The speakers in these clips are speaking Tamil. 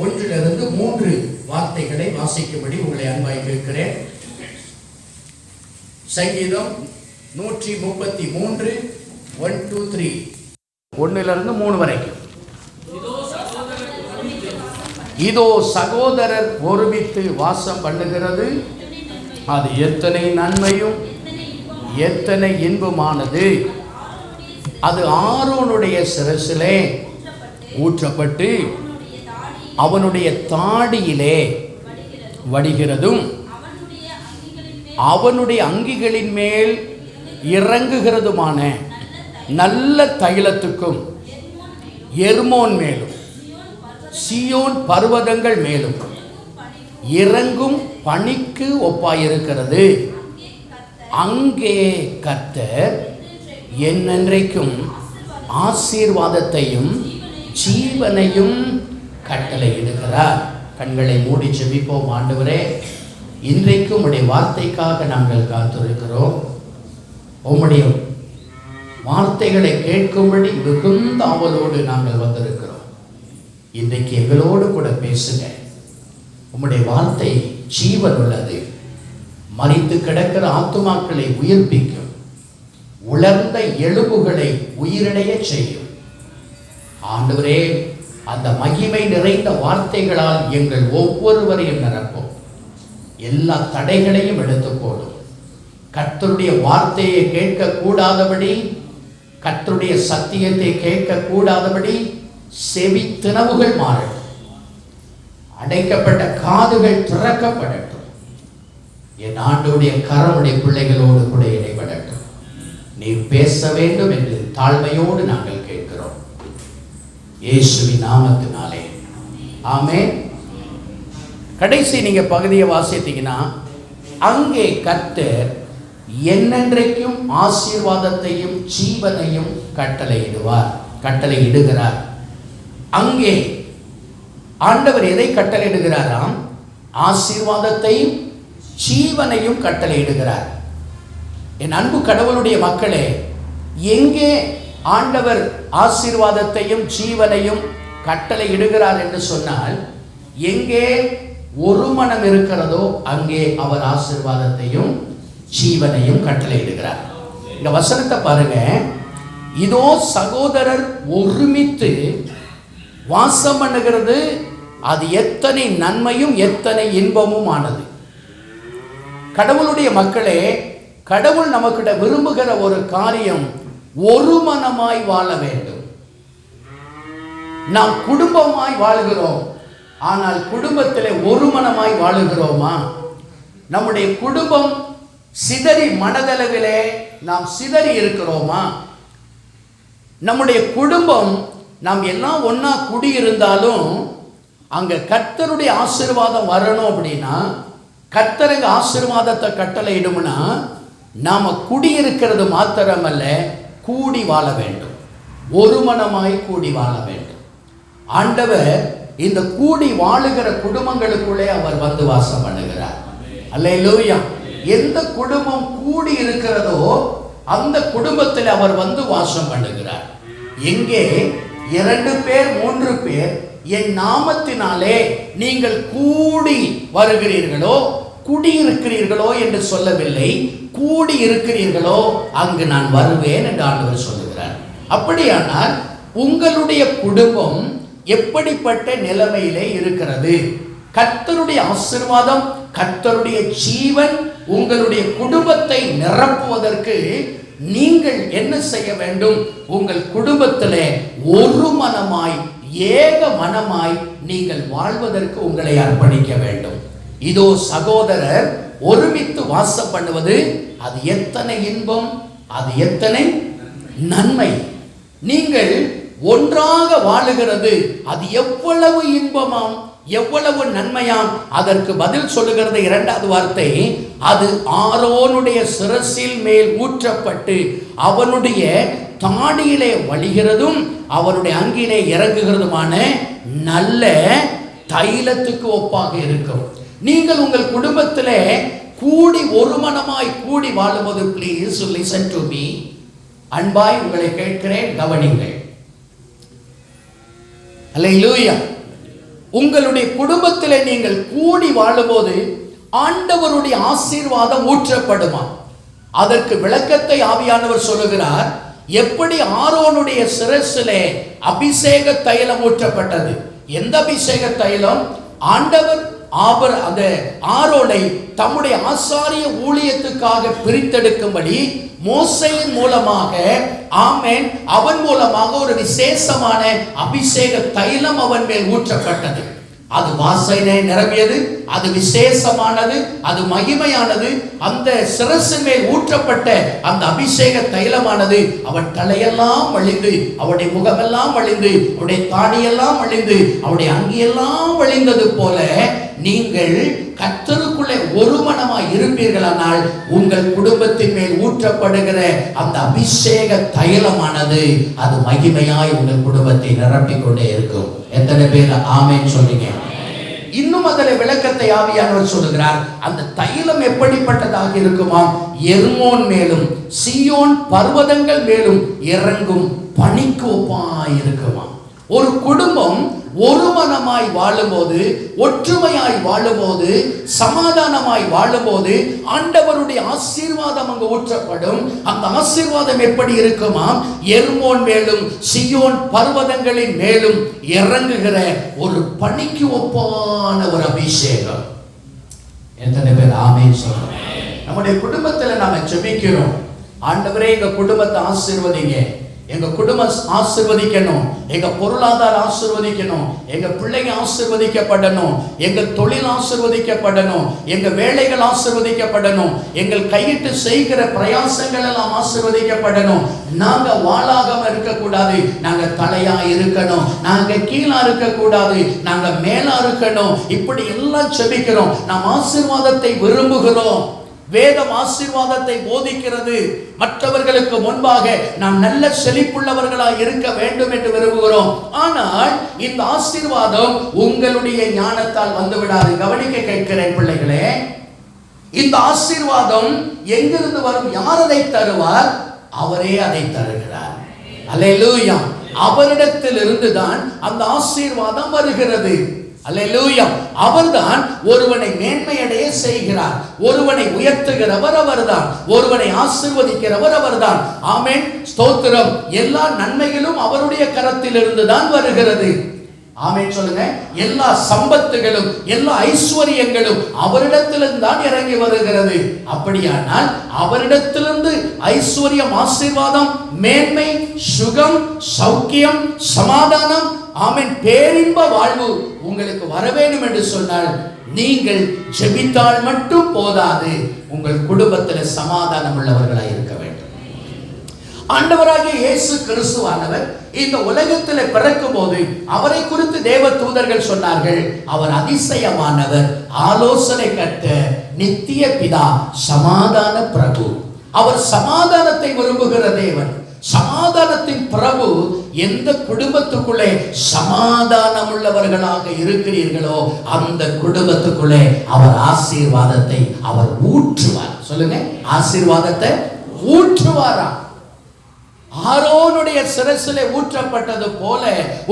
ஒன்றிலிருந்து 3 வார்த்தைகளை வாசிக்கும்படி உங்களை அன்பாய் கேட்கிறேன். சங்கீதம் 133 1 2 3 1லிருந்து 3 வரைக்கும். இதோ சகோதரர் ஒருமித்து வாசம் பண்ணுகிறது, அது எத்தனை நன்மையும் எத்தனை இன்பமானது. அது ஆரோனுடைய சிரசிலே ஊற்றப்பட்டு அவனுடைய தாடியிலே வடிகிறதும் அவனுடைய அங்கிகளின் மேல் இறங்குகிறதுமான நல்ல தைலத்துக்கும் எர்மோன் மேலும் சீயோன் பர்வதங்கள் மேலும் இறங்கும் பனிக்கு ஒப்பாயிருக்கிறது. அங்கே கர்த்தர் என்னென்றைக்கும் ஆசீர்வாதத்தையும் ஜீவனையும் கட்டளையிடுகிறார். கண்களை மூடி ஜெபிப்போம். ஆண்டவரே, இன்றைக்கும் உம்முடைய வார்த்தைக்காக நாங்கள் காத்திருக்கிறோம். உம்முடைய வார்த்தைகளை கேட்கும்படி மிகுந்த ஆவலோடு நாங்கள் வந்திருக்கிறோம். இன்றைக்கு எங்களோடு கூட பேசுங்க. உம்முடைய வார்த்தை ஜீவன் உள்ளது, மரித்து கிடக்கிற ஆத்துமாக்களை உயிர்ப்பிக்கும், உலர்ந்த எலும்புகளை உயிரடைய செய்யும். ஆண்டவரே, அந்த மகிமை நிறைந்த வார்த்தைகளால் எங்கள் ஒவ்வொருவரையும் நிரப்பும். எல்லா தடைகளையும் எடுத்து போடும். கர்த்தருடைய வார்த்தையை கேட்கக்கூடாதபடி, கர்த்தருடைய சத்தியத்தை கேட்கக்கூடாதபடி செவி தினவுகள் மாறட்டும், அடைக்கப்பட்ட காதுகள் திறக்கப்படட்டும். என் ஆண்டவருடைய கரமுடைய பிள்ளைகளோடு கூட இடைப்படட்டும். நீ பேச வேண்டும் என்று தாழ்மையோடு நாங்கள் கேட்கிறோம், இயேசுவின் நாமத்தினாலே, ஆமென். கடைசி நீங்க பகுதியை வாசித்தீங்கன்னா, அங்கே கர்த்தர் என்னென்றைக்கும் ஆசீர்வாதத்தையும் ஜீவனையும் கட்டளையிடுகிறார். அங்கே ஆண்டவர் எதை கட்டளையிடுகிறாராம்? ஆசீர்வாதத்தையும் ஜீவனையும் கட்டளையிடுகிறார். என் அன்பு கடவுளுடைய மக்களே, எங்கே ஆண்டவர் ஆசீர்வாதத்தையும் ஜீவனையும் கட்டளையிடுகிறார் என்று சொன்னால், எங்கே ஒரு மனம் இருக்கிறதோ அங்கே அவர் ஆசீர்வாதத்தையும் ஜீவனையும் கட்டளையிடுகிறார். இந்த வசனத்தை பாருங்க. இதோ சகோதரர் ஒருமித்து வாசம் பண்ணுகிறது, அது எத்தனை நன்மையும் எத்தனை இன்பமும் ஆனது. கடவுளுடைய மக்களே, கடவுள் நமக்கிட்ட விரும்புகிற ஒரு காரியம் ஒரு மனமாய் வாழ வேண்டும். நாம் குடும்பமாய் வாழ்கிறோம், ஆனால் குடும்பத்திலே ஒரு மனமாய் வாழுகிறோமா? நம்முடைய குடும்பம் சிதறி மனதளவிலே நாம் சிதறி இருக்கிறோமா? நம்முடைய குடும்பம் நாம் எல்லாம் ஒன்னா குடியிருந்தாலும் அங்க கர்த்தருடைய ஆசீர்வாதம் வரணும் அப்படின்னா, கர்த்தருங்க ஆசீர்வாதத்தை கட்டளையிடும்னா, நாம குடியிருக்கிறது மாத்திரமல்ல, கூடி வாழ வேண்டும், ஒரு மனமாய் கூடி வாழ வேண்டும். ஆண்டவர் இந்த கூடி வாழுகிற குடும்பங்களுக்குள்ளே அவர் வந்து வாசம் பண்ணுகிறார். அல்லேலூயா. எந்த குடும்பம் கூடி இருக்கிறதோ அந்த குடும்பத்தில் அவர் வந்து வாசம் பண்ணுகிறார். எங்கே 2 பேர் 3 பேர் என் நாமத்தினாலே நீங்கள் கூடி வருகிறீர்களோ, குடியிருக்கிறீர்களோ என்று சொல்லவில்லை, கூடி இருக்கிறீர்களோ அங்கு நான் வருவேன் என்று ஆண்டவர் சொல்லுகிறார். அப்படியானால் உங்களுடைய குடும்பம் எப்படிப்பட்ட நிலைமையிலே இருக்கிறது? கர்த்தருடைய ஆசீர்வாதம், கர்த்தருடைய ஜீவன் உங்களுடைய குடும்பத்தை நிரப்புவதற்கு நீங்கள் என்ன செய்ய வேண்டும்? உங்கள் குடும்பத்திலே ஒரு மனமாய் ஏக மனமாய் நீங்கள் வாழ்வதற்கு உங்களை அர்ப்பணிக்க வேண்டும். இதோ சகோதரர் ஒருமித்து வாசம் பண்ணுவது, அது எத்தனை இன்பம், அது எத்தனை நன்மை. நீங்கள் ஒன்றாக வாழுகிறது, அது எவ்வளவு இன்பமாம், எவ்வளவு நன்மையாம். அதற்கு பதில் சொல்லுகிறது 2வது வார்த்தை, அது ஆரோனுடைய சிரசில் மேல் ஊற்றப்பட்டு அவனுடைய தாடியிலே வழிகிறதும் அவனுடைய அங்கிலே இறங்குகிறதுமான நல்ல தைலத்துக்கு ஒப்பாக இருக்கும். நீங்கள் உங்கள் குடும்பத்திலே கூடி ஒரு மனமாய் கூடி வாழும்போது, ப்ளீஸ் லிசன் டு மீ, அன்பாய் உங்களை கேட்கிறேன், கவனிங்கள். அல்லேலூயா. உங்களுடைய குடும்பத்திலே நீங்கள் கூடி வாழும்போது ஆண்டவருடைய ஆசீர்வாதம் ஊற்றப்படுமா? அதற்கு விளக்கத்தை ஆவியானவர் சொல்லுகிறார். எப்படி ஆரோனுடைய சிரசிலே அபிஷேக தைலம் ஊற்றப்பட்டது? எந்த அபிஷேக தைலம்? ஆண்டவர் அந்த ஆரோனை தம்முடைய ஆசாரிய ஊழியத்துக்காக பிரித்தெடுக்கும்படி மோசேயின் மூலமாக, ஆமென், அவன் மூலமாக ஒரு விசேஷமான அபிஷேக தைலம் அவன் மேல் ஊற்றப்பட்டது. அது வாசனை நிரம்பியது, அது விசேஷமானது, அது மகிமையானது. அந்த சிரசின் மேல் ஊற்றப்பட்ட அந்த அபிஷேக தைலமானது அவன் தலையெல்லாம் வழிந்து, அவருடைய முகமெல்லாம் வழிந்து, அவருடைய தாடியெல்லாம் வழிந்து, அவருடைய அங்கியெல்லாம் வழிந்தது போல நீங்கள் கர்த்தருக்குள்ளே ஒரு மனமாய் இருப்பீர்களானால் உங்கள் குடும்பத்தின் மேல் ஊற்றப்படுகிற அந்த அபிஷேக தைலமானது அது மகிமையாய் உங்கள் குடும்பத்தை நிரப்பிக் கொண்டே இருக்கும். எத்தனை பேர் ஆமென் சொல்றீங்க? இன்னும் அதில் விளக்கத்தை ஆவியானவர் சொல்லுகிறார். அந்த தைலம் எப்படிப்பட்டதாக இருக்குமா? எர்மோன் மேலும் சீயோன் பர்வதங்கள் மேலும் இறங்கும் பனிக்கு ஒப்பாய் இருக்குமா? ஒரு குடும்பம் ஒரு மனமாய் வாழும்போது, ஒற்றுமையாய் வாழும்போது, சமாதானமாய் வாழும்போது ஆண்டவருடைய ஆசீர்வாதம் அங்கு ஊற்றப்படும். அந்த ஆசீர்வாதம் எப்படி இருக்குமா? எர்மோன் மேலும் சீயோன் பர்வதங்களின் மேலும் இறங்குகிற ஒரு பனிக்கு ஒப்பான ஒரு அபிஷேகம். எத்தனை பேர் ஆமென் சொல்றோம்? நம்முடைய குடும்பத்தில் நாம ஜெபிக்கிறோம், ஆண்டவரே எங்க குடும்பத்தை ஆசீர்வதிங்க, எங்க குடும்பம் ஆசீர்வதிக்கணும், எங்க பொருளாதாரம் ஆசீர்வதிக்கணும், எங்க பிள்ளைங்க ஆசீர்வதிக்கப்படணும், எங்க தொழில் ஆசீர்வதிக்கப்படணும், எங்க வேலைகள் ஆசீர்வதிக்கப்படணும், எங்கள் கையிட்டு செய்கிற பிரயாசங்கள் எல்லாம் ஆசீர்வதிக்கப்படணும். நாங்க வாளாகாம இருக்கக்கூடாது, நாங்க தலையா இருக்கணும், நாங்க கீழா இருக்கக்கூடாது, நாங்க மேலா இருக்கணும். இப்படி எல்லாம் செபிக்கிறோம். நாம் ஆசீர்வாதத்தை விரும்புகிறோம். வேதம் ஆசீர்வாதத்தை போதிக்கிறது. மற்றவர்களுக்கு முன்பாக நாம் நல்ல செழிப்புள்ளவர்களாக இருக்க வேண்டும் என்று விரும்புகிறோம். ஆனால் இந்த ஆசீர்வாதம் உங்களுடைய ஞானத்தால் வந்துவிடாது. கவனிக்க கேட்கிறேன் பிள்ளைகளே, இந்த ஆசீர்வாதம் எங்கிருந்து வரும்? யார் அதை தருவார்? அவரே அதை தருகிறார். அல்லேலூயா. அவரிடத்தில் இருந்துதான் அந்த ஆசீர்வாதம் வருகிறது. அல்லேலூயா. அவர்தான் ஒருவனை மேன்மையடைய செய்கிறார், ஒருவனை உயர்த்துகிறவர் அவர்தான், ஒருவனை ஆசீர்வதிக்கிறவர் அவர்தான். ஆமென், ஸ்தோத்திரம். எல்லா நன்மைகளும் அவருடைய கரத்தில் இருந்துதான் வருகிறது. ஆமென் சொல்லுங்க. எல்லா சம்பத்துகளும் எல்லா ஐஸ்வர்யங்களும் அவரிடத்திலிருந்து தான் இறங்கி வருகிறது. அப்படியானால் அவரிடத்திலிருந்து ஐஸ்வர்யம், ஆசீர்வாதம், மேன்மை, சுகம், சௌக்கியம், சமாதானம், ஆமென், பேரின்ப வாழ்வு உங்களுக்கு வர வேண்டும் என்று சொன்னால் நீங்கள் ஜெபித்தால் மட்டும் போதாது, உங்கள் குடும்பத்தில் சமாதானம் உள்ளவர்களாக இருக்க வேண்டும். ஆண்டவராகிய இயேசு கிறிஸ்துவானவர் இந்த உலகத்தில் பிறக்கும் போது அவரை குறித்து தேவ தூதர்கள் சொன்னார்கள், அவர் அதிசயமானவர், ஆலோசனை கர்த்தர், நித்திய பிதா, சமாதான பிரபு. அவர் சமாதானத்தை விரும்புகிற தேவன், சமாதானத்தின் பிரபு. எந்த குடும்பத்துக்குள்ளே சமாதானம் உள்ளவர்களாக இருக்கிறீர்களோ அந்த குடும்பத்துக்குள்ளே அவர் ஆசீர்வாதத்தை அவர் ஊற்றுவார். சொல்லுங்க, ஆசீர்வாதத்தை ஊற்றுவாரா? ஆரோனுடைய சிரசிலே ஊற்றப்பட்டது போல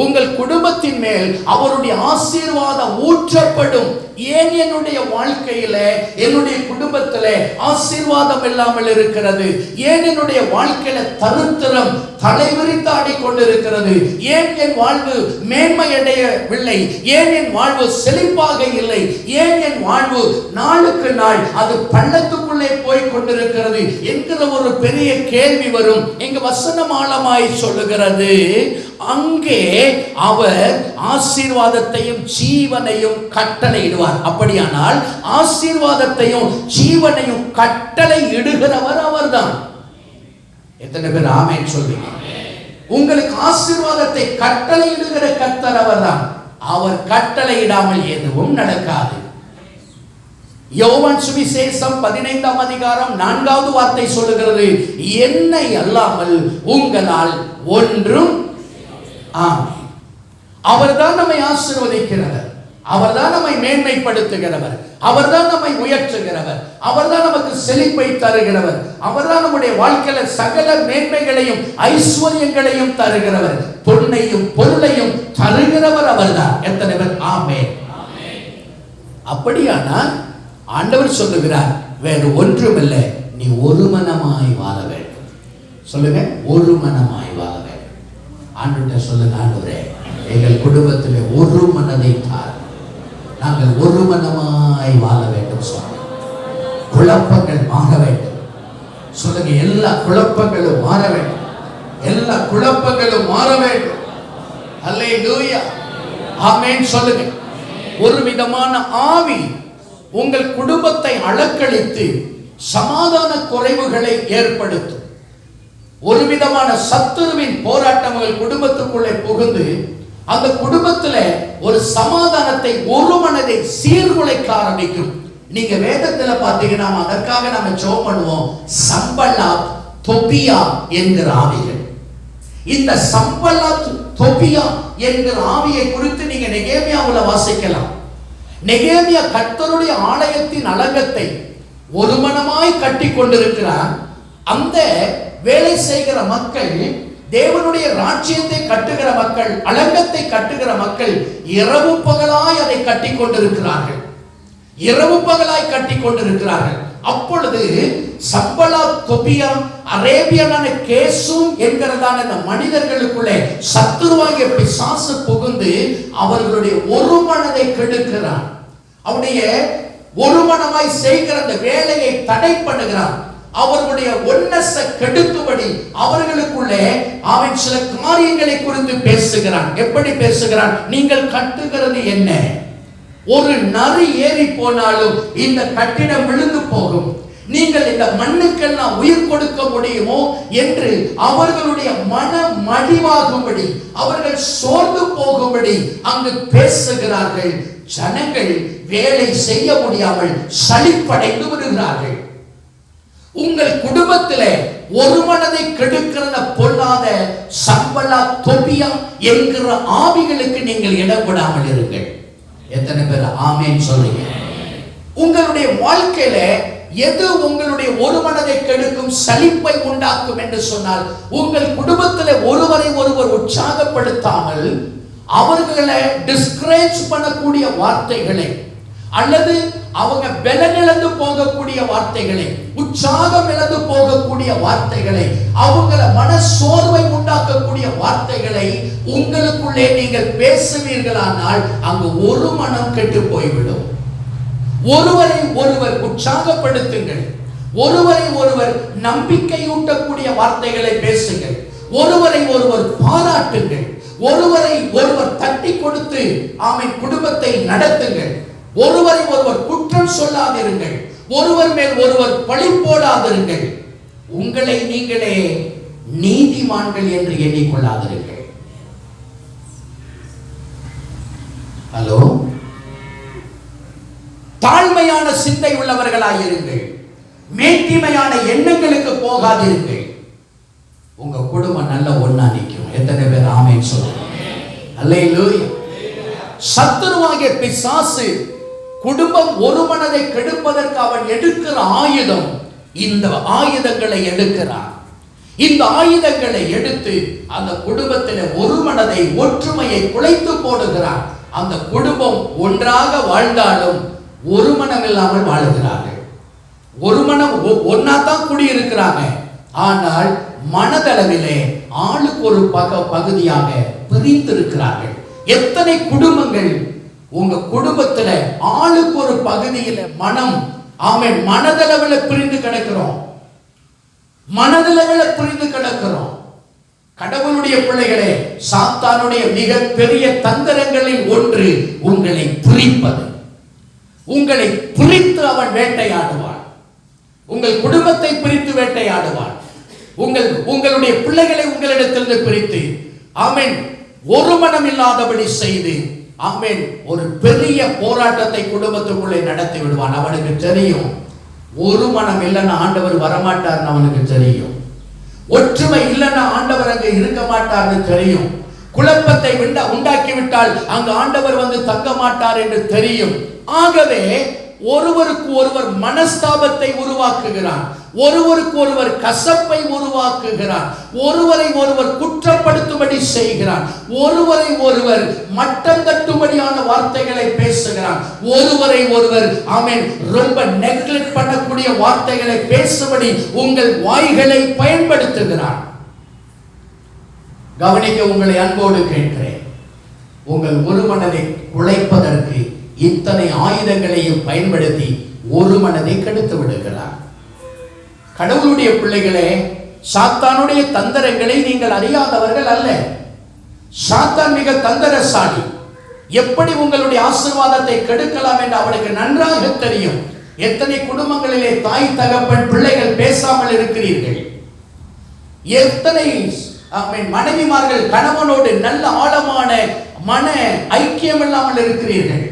உங்கள் குடும்பத்தின் மேல் அவருடைய ஆசீர்வாதம் ஊற்றப்படும். ஏன் என்னுடைய வாழ்க்கையில, என்னுடைய குடும்பத்தில ஆசீர்வாதம் இல்லாமல் இருக்கிறது? ஏன் என்னுடைய வாழ்க்கையில தரித்திரம் தலைவிரித்தாடி கொண்டிருக்கிறது? ஏன் என் வாழ்வு மேன்மையடையவில்லை? ஏன் என் வாழ்வு செழிப்பாக இல்லை? ஏன் என் வாழ்வு நாளுக்கு நாள் அது பள்ளத்துக்குள்ளே போய் கொண்டிருக்கிறது என்கிற ஒரு பெரிய கேள்வி வரும். எங்க வசனம் ஆழமாய் சொல்லுகிறது, அங்கே அவர் ஆசீர்வாதத்தையும் ஜீவனையும் கட்டளையிடுவார். அப்படியானால் ஆசீர்வாதத்தையும் ஜீவனையும் கட்டளை இடுகிறவர் அவர்தான். எத்தனை பேர் ஆமென் சொல்றீங்க? உங்களுக்கு ஆசீர்வாதத்தை கட்டளை இடுகிற கர்த்தர் அவர்தான். அவர் கட்டளை இடாமல் எதுவும் நடக்காது. யோவான் சுவிசேஷம் 15ஆம் அதிகாரம் 4வது வார்த்தை சொல்லுகிறது, என்னை அல்லாமல் உங்களால் ஒன்றும். ஆமென். அவர்தான் நம்மை ஆசீர்வதிக்கிறவர், அவர்தான் நம்மை மேன்மைப்படுத்துகிறவர், அவர்தான் நம்மை உயர்த்துகிறவர், அவர்தான் நமக்கு செழிப்பை தருகிறவர், அவர்தான் நம்முடைய வாழ்க்கையில சகல மேன்மைகளையும் ஐஸ்வர்யங்களையும் தருகிறவர், பொன்னையும் பொருளையும் தருகிறவர் அவர்தான். எத்தனை பேர் ஆமென்? அப்படியானால் ஆண்டவர் சொல்லுகிறார், வேறு ஒன்றுமில்லை, நீ ஒரு மனமாய் வாழ வேண்டும். சொல்லுங்க, ஒரு மனமாய் வாழ வேண்டும். ஆண்டவர்கிட்ட சொல்லுங்க, ஆண்டவரே எங்கள் குடும்பத்தில் ஒரு மனதை தார், நாங்கள் ஒரு மனமாய் வாழ வேண்டும். சொல்லுங்க, குழப்பங்கள் மாற வேண்டும். சொல்லுங்க, எல்லா குழப்பங்களும் மாற வேண்டும், எல்லா குழப்பங்களும் மாற வேண்டும். அல்லேலூயா, ஆமென் சொல்லுங்க. ஒரு விதமான ஆவி உங்கள் குடும்பத்தை அலக்களித்து சமாதான குறைவுகளை ஏற்படுத்தும். ஒரு விதமான சத்துருவின் போராட்டம் உங்கள் குடும்பத்துக்குள்ளே புகுந்து அந்த குடும்பத்துல ஒரு சமாதானத்தை, ஒரு மனதை சீர்குலைக்க ஆரம்பிக்கும். நீங்க வேதத்துல பாத்தீங்கன்னா அதற்காக நம்ம ஜெபம் பண்ணுவோம். சம்பல்லாத், தொபியா என்கிற ஆவிகள். இந்த சம்பல்லாத், தொபியா என்கிற ஆவியை குறித்து நீங்க நெகேமியாவுல வாசிக்கலாம். நெகேமியா கர்த்தருடைய ஆலயத்தின் அலங்கத்தை ஒரு மனமாய் கட்டி கொண்டிருக்கிறார். அந்த வேலை செய்கிற மக்கள், தேவனுடைய ராஜ்யத்தை கட்டுகிற மக்கள், அலங்கத்தை கட்டுகிற மக்கள் இரவு பகலாய் அதை கட்டி கொண்டிருக்கிறார்கள். இரவு பகலாய் கட்டி கொண்டிருக்கிறார்கள். அப்பொழுது சம்பல்லாத், தொபியா, அரேபியனான கேசும் என்கிறதான இந்த மனிதர்களுக்குள்ளே சத்துருவாகிய பிசாசு புகுந்து அவர்களுடைய ஒரு மனதை கெடுக்கிறான். அவருடைய ஒரு மனமாய் செய்கிற அந்த வேலையை தடை பண்ணுகிறான். அவர்களுடைய ஒன்னஸை கெடுக்கும்படி அவர்களுக்குள்ளே அவன் சில காரியங்களை குறித்து பேசுகிறான். எப்படி பேசுகிறான்? நீங்கள் கட்டுகிறது என்ன? ஒரு நரி ஏறி போனாலும் இந்த கட்டிடம் விழுந்து போகும். நீங்கள் இந்த மண்ணுக்கெல்லாம் உயிர் கொடுக்க முடியுமோ என்று அவர்களுடைய மன மடிவாகும்படி, அவர்கள் சோர்ந்து போகும்படி அங்கு பேசுகிறார்கள். ஜனங்கள் வேலை செய்ய முடியாமல் சலிப்படைந்து விடுகிறார்கள். உங்கள் குடும்பத்திலே ஒரு மனதை கெடுக்கிற பொல்லாத சம்பல்லாத், தொபியா என்கிற ஆவிகளுக்கு நீங்கள் இடம் விடாமல் இருங்கள். எத்தனை பேர் ஆமென் சொல்லுங்க? உங்களுடைய வாழ்க்கையில எது உங்களுடைய ஒரு மனதை கெடுக்கும், சலிப்பை உண்டாக்கும் என்று சொன்னால், உங்கள் குடும்பத்தில் ஒருவரை ஒருவர் உற்சாகப்படுத்தாமல் அவர்களை டிஸ்கரேஜ் பண்ணக்கூடிய வார்த்தைகளை, அல்லது அவங்க பலனிழந்து போகக்கூடிய வார்த்தைகளை, உற்சாகம் இழந்து போகக்கூடிய வார்த்தைகளை, அவங்கள மன சோர்வை உண்டாக்கக்கூடிய வார்த்தைகளை உங்களுக்குள்ளே நீங்கள் பேசுவீர்களானால் அங்கு ஒரு மனம் கெட்டு போய்விடும். ஒருவரை ஒருவர் உற்சாகப்படுத்துங்கள். ஒருவரை ஒருவர் நம்பிக்கையூட்டக்கூடிய வார்த்தைகளை பேசுங்கள். ஒருவரை ஒருவர் பாராட்டுங்கள். ஒருவரை ஒருவர் தட்டி கொடுத்து ஆமென் குடும்பத்தை நடத்துங்கள். ஒருவரை ஒருவர் குற்றம் சொல்லாதிருங்கள். ஒருவர் மேல் ஒருவர் பழி போடாதிருங்கள். உங்களை நீங்களே நீதிமான்கள் என்று எண்ணிக்கொள்ளாதிருங்கள். ஹலோ, தாழ்மையான சிந்தை உள்ளவர்களாயிருங்கள். மேட்டிமையான எண்ணங்களுக்கு போகாதிருங்கள். உங்க குடும்பம் நல்ல ஒண்ணா நிற்கும். எத்தனை பேர் ஆமென் சொல்லுங்க? அல்லேலூயா. சத்துருவாகிய பிசாசு குடும்பம் ஒரு மனதை கெடுப்பதற்கு அவன் எடுக்கிற ஆயுதம், இந்த ஆயுதங்களை எடுக்கிறான். இந்த ஆயுதங்களை எடுத்து அந்த குடும்பத்தில் ஒரு மனதை, ஒற்றுமையை குலைத்து போடுகிறான். அந்த குடும்பம் ஒன்றாக வாழ்ந்தாலும் ஒரு மனம் இல்லாமல் வாழுகிறார்கள். ஒரு மனம் ஒன்னா தான் குடியிருக்கிறாங்க. ஆனால் மனதளவிலே ஆளுக்கு ஒரு பகுதியாக பிரிந்திருக்கிறார்கள். எத்தனை குடும்பங்கள் உங்க குடும்பத்துல ஆளுக்கு ஒரு பகுதியில மனம், ஆமென், மனதளவில் பிரிந்து கிடக்கிறோம். மனதளவில் பிரிந்து கிடக்கிறோம். கடவுளுடைய பிள்ளைகளே, சாத்தானுடைய மிக பெரிய தந்திரங்களில் ஒன்று உங்களை பிரிப்பது. உங்களை பிரித்து அவன் வேட்டையாடுவான். உங்கள் குடும்பத்தை பிரித்து வேட்டையாடுவான். உங்களுடைய பிள்ளைகளை உங்களிடத்திலிருந்து பிரித்து ஆமென் ஒரு மனம் இல்லாதபடி செய்து ஆமென் ஒரு பெரிய போராட்டத்தை குடும்பத்துக்குள்ளே நடத்தி விடுவான். அவனுக்கு தெரியும், ஒரு மனம் இல்லைன்னா ஆண்டவர் வரமாட்டார்னு அவனுக்கு தெரியும். ஒற்றுமை இல்லைன்னா ஆண்டவர் அங்கு இருக்க மாட்டார்னு தெரியும். குழப்பத்தை உண்டாக்கி விட்டால் அங்கு ஆண்டவர் வந்து தங்க மாட்டார் என்று தெரியும். ஆகவே ஒருவருக்கு ஒருவர் மனஸ்தாபத்தை உருவாக்குகிறான், ஒருவருக்கு ஒருவர் கசப்பை உருவாக்குகிறான், ஒருவரை ஒருவர் குற்றப்படுத்தும்படி செய்கிறான், ஒருவரை ஒருவர் மட்டம் தட்டும்படியான வார்த்தைகளை பேசுகிறான், ஒருவரை ஒருவர் ஆமென் ரொம்ப நெக்லெக்ட் பண்ணக்கூடிய வார்த்தைகளை பேசும்படி உங்கள் வாய்களை பயன்படுத்துகிறான். கவனிக்க உங்களை அன்போடு கேட்கிறேன். உங்கள் ஒரு மனதை உழைப்பதற்கு இத்தனை ஆயுதங்களையும் பயன்படுத்தி ஒரு மனதை கெடுத்து விடுகிறார். கடவுளுடைய பிள்ளைகளே, சாத்தானுடைய தந்திரங்களை நீங்கள் அறியாதவர்கள் அல்ல. சாத்தான் மிக தந்திரசாலி. எப்படி உங்களுடைய ஆசீர்வாதத்தை கெடுக்கலாம் என்று அவனுக்கு நன்றாக தெரியும். எத்தனை குடும்பங்களிலே தாய் தகப்பன் பிள்ளைகள் பேசாமல் இருக்கிறீர்கள்? எத்தனை மனைவிமார்கள் கணவனோடு நல்ல ஆழமான மன ஐக்கியம் இல்லாமல் இருக்கிறீர்கள்?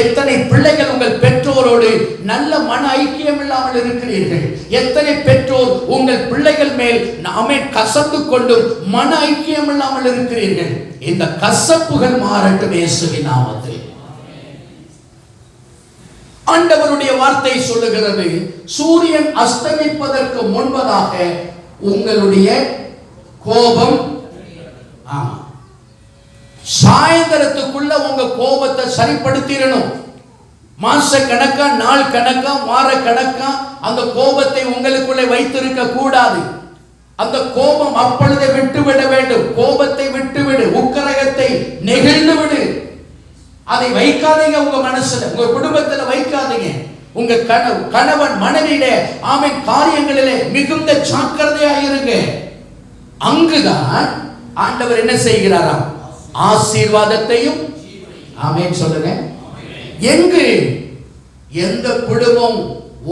எத்தனை பிள்ளைகள் உங்கள் பெற்றோரோடு நல்ல மன ஐக்கியம் இல்லாமல் இருக்கிறீர்கள்? எத்தனை பெற்றோர் உங்கள் பிள்ளைகள் மேல் கசப்பு கொண்டும் மன ஐக்கியம் இல்லாமல் இருக்கிறீர்கள்? இந்த கசப்புகள் மாறட்டும் இயேசுவின் நாமத்தில். ஆண்டவருடைய வார்த்தை சொல்லுகிறது, சூரியன் அஸ்தமிப்பதற்கு முன்பதாக உங்களுடைய கோபம் சாயந்தரத்துக்குள்ள உங்க கோபத்தை சரிப்படுத்திடணும். மாச கணக்கா, நாள் கணக்கா, வார கணக்கா அந்த கோபத்தை உங்களுக்குள்ளே வைத்திருக்க கூடாது. அந்த கோபம் அப்பொழுதே விட்டுவிட வேண்டும். கோபத்தை விட்டுவிடு, உக்கிரகத்தை நெகிழ்ந்து விடு. அதை வைக்காதீங்க உங்க மனசுல, உங்க குடும்பத்துல வைக்காதீங்க. உங்க கணவன் மனைவியிட ஆமென் காரியங்களிலே மிகுந்த ஜாக்கிரதையாக இருங்க. அங்குதான் ஆண்டவர் என்ன செய்கிறாராம்? ஆசீர்வாதத்தையும் ஆமென் சொல்லுங்க. எங்கு எந்த குடும்பம்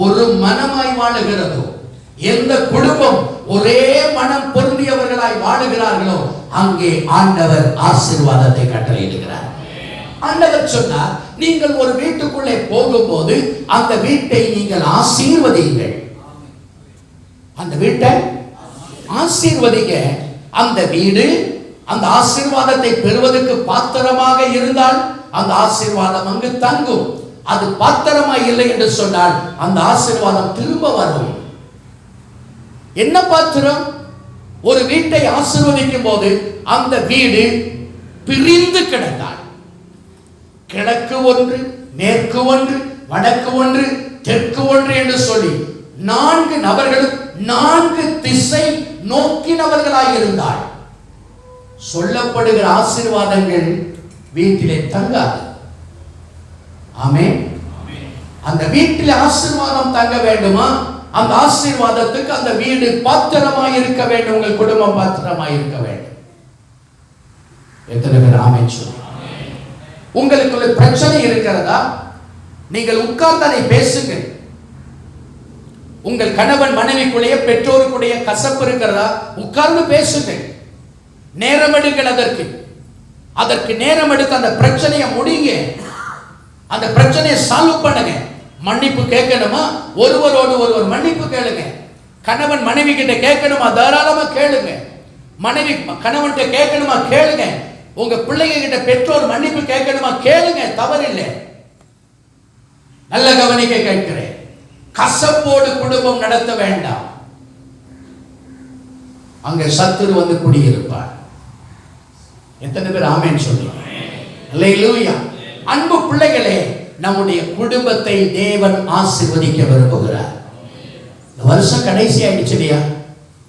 ஒரு மனமாய் வாழுகிறதோ, எந்த குடும்பம் ஒரே மனம் பொருந்தியவர்களாய் வாழுகிறார்களோ, அங்கே ஆண்டவர் ஆசீர்வாதத்தை கட்டளையிடுகிறார். ஆண்டவர் சொன்னார், நீங்கள் ஒரு வீட்டுக்குள்ளே போகும்போது அந்த வீட்டை நீங்கள் ஆசீர்வதியுங்கள். அந்த வீட்டை ஆசீர்வதிங்க. அந்த வீடு அந்த ஆசீர்வாதத்தை பெறுவதற்கு பாத்திரமாக இருந்தால் அந்த ஆசீர்வாதம் அங்கு தங்கும். அது பாத்திரமாய் இல்லை என்று சொன்னால் அந்த ஆசீர்வாதம் திரும்ப வரும். என்ன பாத்திரம்? ஒரு வீட்டை ஆசீர்வதிக்கும் போது அந்த வீடு பிரிந்து கிடந்தால், கிழக்கு ஒன்று, மேற்கு ஒன்று, வடக்கு ஒன்று, தெற்கு ஒன்று என்று சொல்லி 4 நபர்களும் 4 திசை நோக்கினவர்களாய் இருந்தால் சொல்லப்படுகிற ஆசீர்வாதங்கள் வீட்டிலே தங்காது. ஆமென். அந்த வீட்டில் ஆசீர்வாதம் தங்க வேண்டுமா? அந்த ஆசீர்வாதத்துக்கு அந்த வீடு பாத்திரமாய் இருக்க வேண்டும். உங்கள் குடும்பம் பாத்திரமாய் இருக்க வேண்டும். எத்தனை பேர் ஆமென் சொல்லுங்க? உங்களுக்குள்ள பிரச்சனை இருக்கிறதா? நீங்கள் உட்கார்ந்து அதை பேசுங்கள். உங்கள் கணவன் மனைவிக்குள்ளேயே பெற்றோருக்குடைய கசப்பு இருக்கிறதா? உட்கார்ந்து பேசுங்கள். நேரம் எடுங்கள். அதற்கு நேரம் எடுத்து அந்த பிரச்சனையை முடிங்க. அந்த பிரச்சனையை சால்வ் பண்ணுங்க. மன்னிப்பு கேட்கணுமா? ஒருவரோடு ஒருவர் மன்னிப்பு கேளுங்க. கணவன் மனைவி கிட்ட கேட்கணுமா? தாராளமா கேளுங்க. மனைவி கணவன் கிட்ட கேட்கணுமா? கேளுங்க. உங்க பிள்ளைங்க கிட்ட பெற்றோர் மன்னிப்பு கேட்கணுமா? கேளுங்க, தவறில்லை. நல்ல கவனிக்க கேட்கிறேன். கசப்போடு குடும்பம் நடத்த வேண்டாம். அங்க சத்துரு வந்து குடியிருப்பார். எத்தனை பேர் ஆமென் சொல்லுங்க? அல்லேலூயா. அன்பு பிள்ளைகளே, நம்முடைய குடும்பத்தை தேவன் ஆசீர்வதிக்க விரும்புகிறார். இந்த வருஷம் கடைசி ஆயிடுச்சு இல்லையா?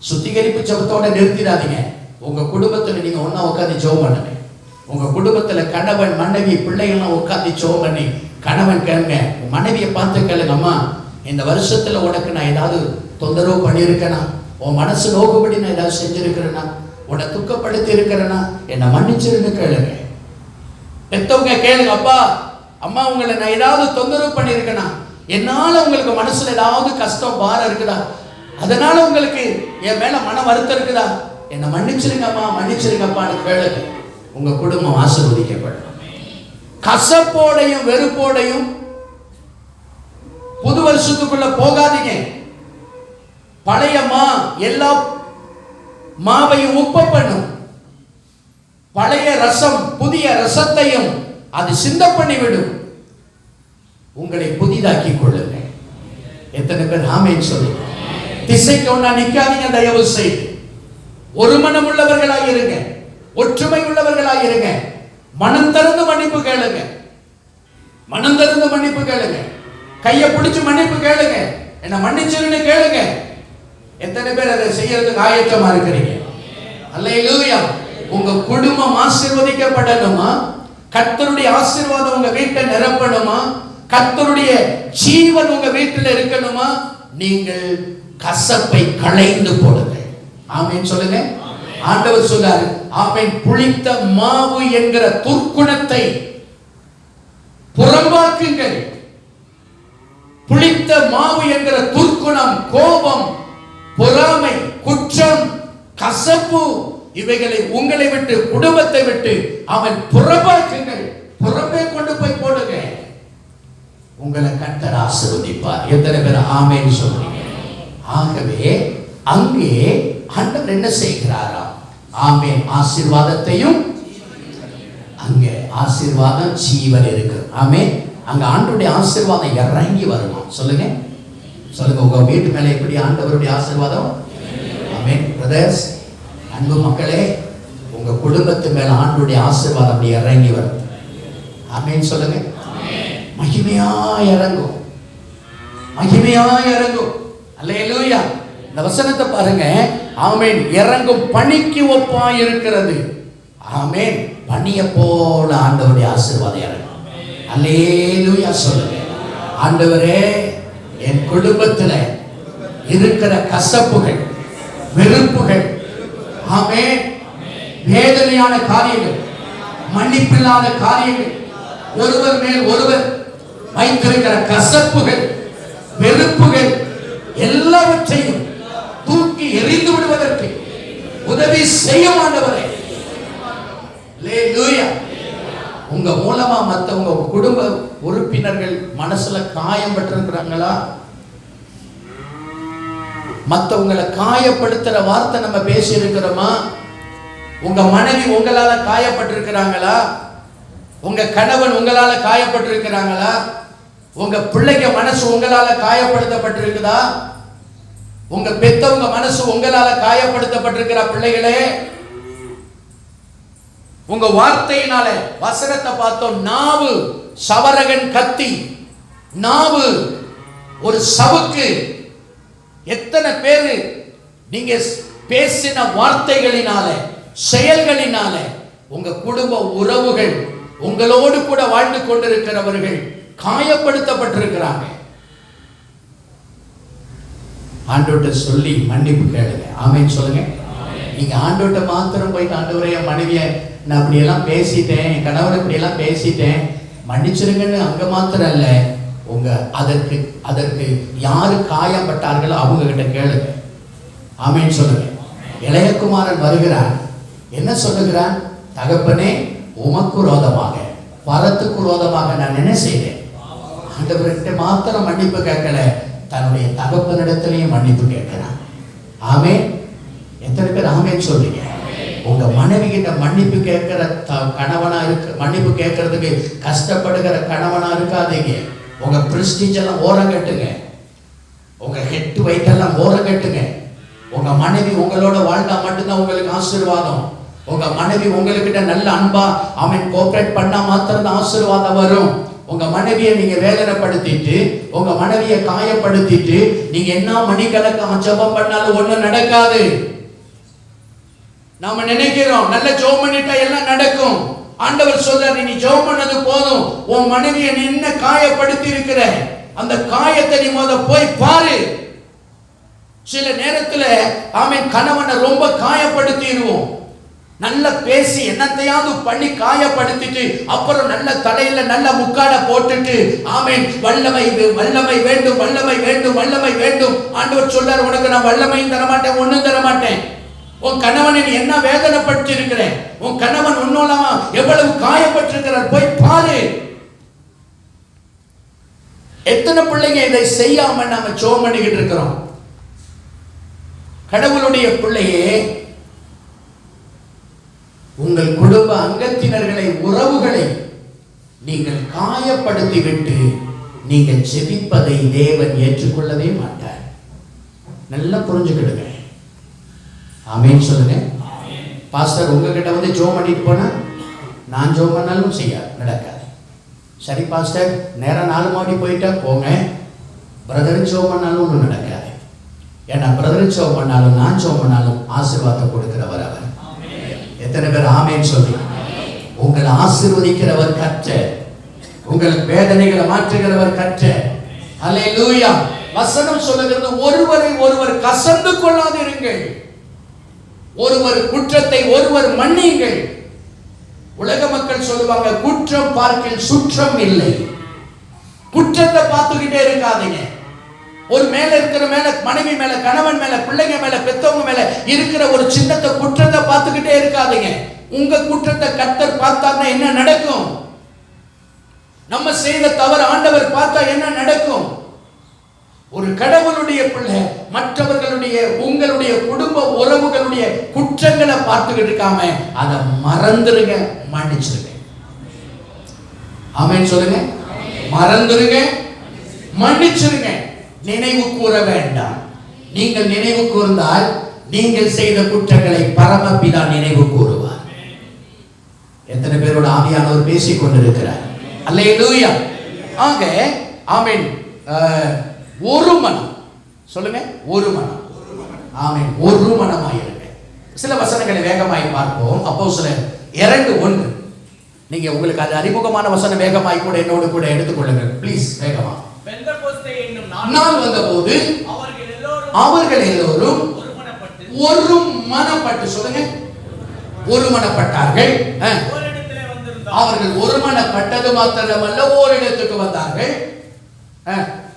சுத்திகரிப்பு ஜெபத்தோட நிறுத்திடாதீங்க. உங்க குடும்பத்துல நீங்க ஒண்ணா உட்கார்ந்து ஜெபம் பண்ணுங்க. உங்க குடும்பத்துல கணவன் மனைவி பிள்ளைகள்லாம் உட்கார்ந்து ஜெபம் பண்ணி, கணவன் கேளுங்க, மனைவியை பார்த்து கேளுங்க, அம்மா இந்த வருஷத்துல உனக்கு நான் ஏதாவது தொந்தரவு பண்ணியிருக்கேனா? உன் மனசு நோக்கும்படி நான் ஏதாவது செஞ்சிருக்கிறேனா? உன்னை துக்கப்படுத்தி இருக்கிறேனா? என்னை மன்னிச்சிருந்து கேளுங்க. பெத்தவங்க கேளுங்க, அப்பா அம்மா உங்களை நான் ஏதாவது தொந்தரவு பண்ணியிருக்கேனா? என்னால உங்களுக்கு மனசுல ஏதாவது கஷ்டம் பாரம் இருக்குதா? அதனால உங்களுக்கு என் மேல மன வருத்தம் இருக்குதா? என்னை மன்னிச்சிருங்கம்மா, மன்னிச்சிருங்கப்பான்னு கேளுங்க. உங்க குடும்பம் ஆசீர்வதிக்கப்படும். கசப்போடையும் வெறுப்போடையும் புது வருஷத்துக்குள்ள போகாதீங்க. பழைய எல்லா மாவையும் உப்பு பண்ணும். பழைய ரசம் புதிய ரசத்தையும் அது சிந்த பண்ணிவிடும். உங்களை புதிதாக்கி கொள்ளுங்கள். எத்தனை பேர் ஆமென் சொல்லுங்க? திசைக்கு ஒண்ணா நிக்காதீங்க. தயவு செய்து ஒரு மனம் உள்ளவர்களாக இருங்க, ஒற்றுமை உள்ளவர்களாக இருங்க. மனம் திறந்து மன்னிப்பு கேளுங்க, மனம் திறந்து மன்னிப்பு கேளுங்க. கையை பிடிச்சு மன்னிப்பு கேளுங்க, என்ன மன்னிச்சிருன்னு கேளுங்க. எத்தனை பேர் அதை செய்யறதுக்கு ஆயத்தமா இருக்கிறீங்க? அல்லேலூயா. உங்க குடும்பம் ஆசீர்வதிக்கப்படணுமா? கர்த்தருடைய ஆசீர்வாதம் உங்க வீட்டை நிரப்பணுமா? கர்த்தருடைய ஜீவன் உங்க வீட்டில் இருக்கணுமா? நீங்கள் கசப்பை களைந்து போடுங்க. ஆமென் சொல்லுங்க. ஆண்டவர் சொல்றாரு, ஆமென். புளித்த மாவு என்கிற துர்க்குணத்தை புறம்பாக்குங்கள். புளித்த மாவு என்கிற துர்க்குணம், கோபம், பொறாமை, குற்றம், கசப்பு, இவைகளை உங்களை விட்டு, குடும்பத்தை விட்டு அவன் புறம்பாக்குங்கள். புறம்பே கொண்டு போய் போடுங்க. உங்களை கர்த்தர் ஆசீர்வதிப்பார். எத்தனை பேர் ஆமென் சொல்றீங்க? ஆகவே அங்கே ஆண்டவர் என்ன செய்கிறாரா? ஆமென். ஆசீர்வாதத்தையும், அங்கே ஆசீர்வாதம் ஜீவன் இருக்கு. ஆமென். அங்க ஆண்டவருடைய ஆசீர்வாதம் இறங்கி வரணும். சொல்லுங்க, சொல்லுங்க. உங்க வீட்டு மேல எப்படி ஆண்டவருடைய ஆசீர்வாதம்? ஆமென். பிரதர்ஸ், அன்பு மக்களே, உங்க குடும்பத்து மேல ஆண்டவருடைய ஆசீர்வாதம் அப்படி இறங்கி வரும். ஆமென் சொல்லுங்க. மகிமையா இறங்கும், மகிமையா இறங்கும். அல்லேலூயா. இந்த வசனத்தை பாருங்க. ஆமென். இறங்கும் பனிக்கு ஒப்பா இருக்கிறது. ஆமென். பனியை போல ஆண்டவருடைய ஆசீர்வாதம் இறங்கும். அல்லேலூயா சொல்லுங்க. ஆண்டவரே, என் குடும்பத்தில் இருக்கிற கசப்புகள், வெறுப்புகள், ஆமென், வேதனையான காரியங்கள், மன்னிப்பில்லாத காரியங்கள், ஒருவர் மேல் ஒருவர் வைத்திருக்கிற கசப்புகள், வெறுப்புகள் எல்லாவற்றையும் தூக்கி எறிந்து விடுவதற்கு உதவி செய்யும் ஆண்டவரே. அல்லேலூயா. உங்க மூலமா மத்தவங்க குடும்ப உறுப்பினர்கள் மனசுல காயம் பட்டிருக்கிறாங்களா? மத்தவங்களை காயப்படுத்துற வார்த்தை நம்ம பேசி இருக்கிறோமா? உங்க மனைவி உங்களால காயப்பட்டிருக்கிறாங்களா? உங்க கணவன் உங்களால காயப்பட்டிருக்கிறாங்களா? உங்க பிள்ளைங்க மனசு உங்களால காயப்படுத்தப்பட்டிருக்குதா? உங்க பெத்தவங்க மனசு உங்களால காயப்படுத்தப்பட்டிருக்கிற பிள்ளைகளே, உங்க வார்த்தையினால, வசனத்தை பார்த்தோம், நாவு சவரகன் கத்தி, நாவு ஒரு சவுக்கு. எத்தனை பேரு நீங்க பேசின வார்த்தைகளினால, செயல்களினால உங்க குடும்ப உறவுகள், உங்களோடு கூட வாழ்ந்து கொண்டிருக்கிறவர்கள் காயப்படுத்தப்பட்டிருக்கிறாங்க. ஆண்டவர்கிட்ட சொல்லி மன்னிப்பு கேளுங்க. ஆமென் சொல்லுங்க. நீங்க ஆண்டவர்கிட்ட மாத்திரம் போயிட்டு, ஆண்டவரே, என் மனைவியை நான் அப்படியெல்லாம் பேசிட்டேன், என் கணவரை இப்படியெல்லாம் பேசிட்டேன், மன்னிச்சிருங்கன்னு அங்க மாத்திரம் இல்ல, உங்க அதற்கு அதற்கு யாரு காயப்பட்டார்களோ அவங்க கிட்ட கேளுங்க. ஆமென் சொல்லுங்க. இளையகுமாரன் வருகிறான். என்ன சொல்லுகிறான்? தகப்பனே, உமக்கு விரோதமாக, பரத்துக்கு விரோதமாக நான் என்ன செய்தேன்? ஆண்டவர்கிட்ட மாத்திரம் மன்னிப்பு கேட்கல, தன்னுடைய தகப்பனிடத்திலேயும் மன்னிப்பு கேட்கிறான். ஆமென். எத்தனை பேர் ஆமென் சொல்றீங்க? உங்க மனைவி கிட்ட மன்னிப்பு கேட்கிற கணவனா இருக்கு, மன்னிப்பு கேட்கறதுக்கு கஷ்டப்படுகிற கணவனா இருக்காதீங்க. உங்க பிரஸ்டீஜ் எல்லாம் ஓரம் கட்டுங்க, உங்க ஹெட் வெயிட் எல்லாம் ஓரம் கட்டுங்க. உங்க மனைவி உங்களோட வாழ்ந்தா மட்டும்தான் உங்களுக்கு ஆசீர்வாதம். உங்க மனைவி உங்ககிட்ட நல்ல அன்பா அவன் கோஆபரேட் பண்ணா மாத்திரம் தான் ஆசீர்வாதம் வரும். உங்க மனைவியை நீங்க வேதனைப்படுத்திட்டு, உங்க மனைவியை காயப்படுத்திட்டு நீங்க என்ன மணிக்கணக்காக ஜெபம் பண்ணாலும் ஒண்ணும் நடக்காது. நாம நினைக்கிறோம் நல்ல ஜெபம் பண்ணிட்டா எல்லாம் நடக்கும். ஆண்டவர் சொல்றாரு, நீ ஜெபம் பண்ணது போதும். உன் மனைவியை நீ என்ன காயப்படுத்தி இருக்கிற, அந்த காயத்தை நீ போய் பாரு. சில நேரத்துல ஆமென், கணவனை ரொம்ப காயப்படுத்திடுவோம். நல்ல பேசி என்னத்தையாவது பண்ணி காயப்படுத்திட்டு அப்புறம் நல்ல தலையில நல்ல முக்காட போட்டுட்டு ஆமென், வல்லமை வல்லமை வேண்டும், வல்லமை வேண்டும், வல்லமை வேண்டும். ஆண்டவர் சொல்றார், உனக்கு நான் வல்லமையும் தர மாட்டேன், ஒண்ணும் தர மாட்டேன். உன் கணவனை நீ என்ன வேதனைப்பட்டு இருக்கிற, உன் கணவன் உன்னோட எவ்வளவு காயப்பட்டிருக்கிறார், போய் பாரு. எத்தனை பிள்ளைங்க இதை செய்யாம நாம ஜெபம் பண்ணிக்கிட்டு இருக்கிறோம். கடவுளுடைய பிள்ளையே, உங்கள் குடும்ப அங்கத்தினர்களை, உறவுகளை நீங்கள் காயப்படுத்தி விட்டு நீங்கள் ஜெபிப்பதை தேவன் ஏற்றுக்கொள்ளவே மாட்டார். நல்லா புரிஞ்சுக்கிடுங்க. ஆமென் சொல்லுங்க. பாஸ்டர் உங்ககிட்ட வந்து ஜெபம் பண்ணிட்டு போனா நான் ஜெபம் பண்ணாலும் நடக்காது. சரி பாஸ்டர் நேரம் 4 மாடி போயிட்டா போங்க, பிரதர் ஜெபம் பண்ணாலும் ஒன்றும் நடக்காது. ஏன்னா பிரதர் ஜெபம் பண்ணாலும் நான் ஜெபம் பண்ணாலும் ஆசீர்வாதம் கொடுக்கிறவர் அவர். எத்தனை பேர் ஆமென் சொல்றீங்க? உங்களை ஆசீர்வதிக்கிறவர் கர்த்தர், உங்கள் வேதனைகளை மாற்றுகிறவர் கர்த்தர். அல்லேலூயா. வசனம் சொல்லுகிறது, ஒருவரை ஒருவர் கசந்து கொள்ளாதிருங்கள், ஒருவர் குற்றத்தை ஒருவர் மன்னியுங்கள். உலக மக்கள் சொல்லுவாங்க, குற்றம் பார்க்கில் சுற்றம் இல்லை. குற்றத்தை பார்த்துக்கிட்டே இருக்காதீங்க. ஒரு மேல இருக்கிற மேல, மனைவி மேல, கணவன் மேல, பிள்ளைங்க மேல, பெத்தவங்க மேல இருக்கிற ஒரு சின்னத்தை குற்றத்தை பார்த்துக்கிட்டே இருக்காதீங்க. உங்க குற்றத்தை கர்த்தர் பார்த்தாருன்னா என்ன நடக்கும்? நம்ம செய்த தவறு ஆண்டவர் பார்த்தா என்ன நடக்கும்? ஒரு கடவுளுடைய பிள்ளை மற்றவர்களுடைய, உங்களுடைய குடும்ப உறவுகளுடைய குற்றங்களை பார்த்துக்கிட்டு இருக்காம அதை மறந்துருங்க, மன்னிச்சிருங்க. ஆமென் சொல்லுங்க. மறந்துருங்க, மன்னிச்சிருங்க. நினைவு கூற வேண்டாம். நீங்கள் நினைவு கூர்ந்தால் நீங்கள் செய்த குற்றங்களை பரமபிதா நினைவு கூறுவார். எத்தனை பேரோட ஆவியானவர் பேசிக் கொண்டிருக்கிறார்? அல்லேலூயா. ஆக ஆமென். ஒரு மனம் சொல்லுங்க, ஒரு மனம். ஆமென். ஒரு மனமாயிருங்க. சில வசனங்களை வேகமாய் பார்ப்போம். அப்போஸ்தலர் 2:1. நீங்க உங்களுக்கு அது அறிமுகமான வசனம் வேகமாய் கூட என்னோடு கூட எடுத்துக்கொள்ளுங்கள் ப்ளீஸ். வேகமா. பெந்தெகோஸ்தே என்னும் நாள் வந்தபோது அவர்கள் எல்லோரும் ஒருமனப்பட்டு சொல்லுங்க, ஒருமனப்பட்டார்கள். அவர்கள் ஒருமனப்பட்டது மாத்திரமல்ல, ஓரிடத்துக்கு வந்தார்கள்.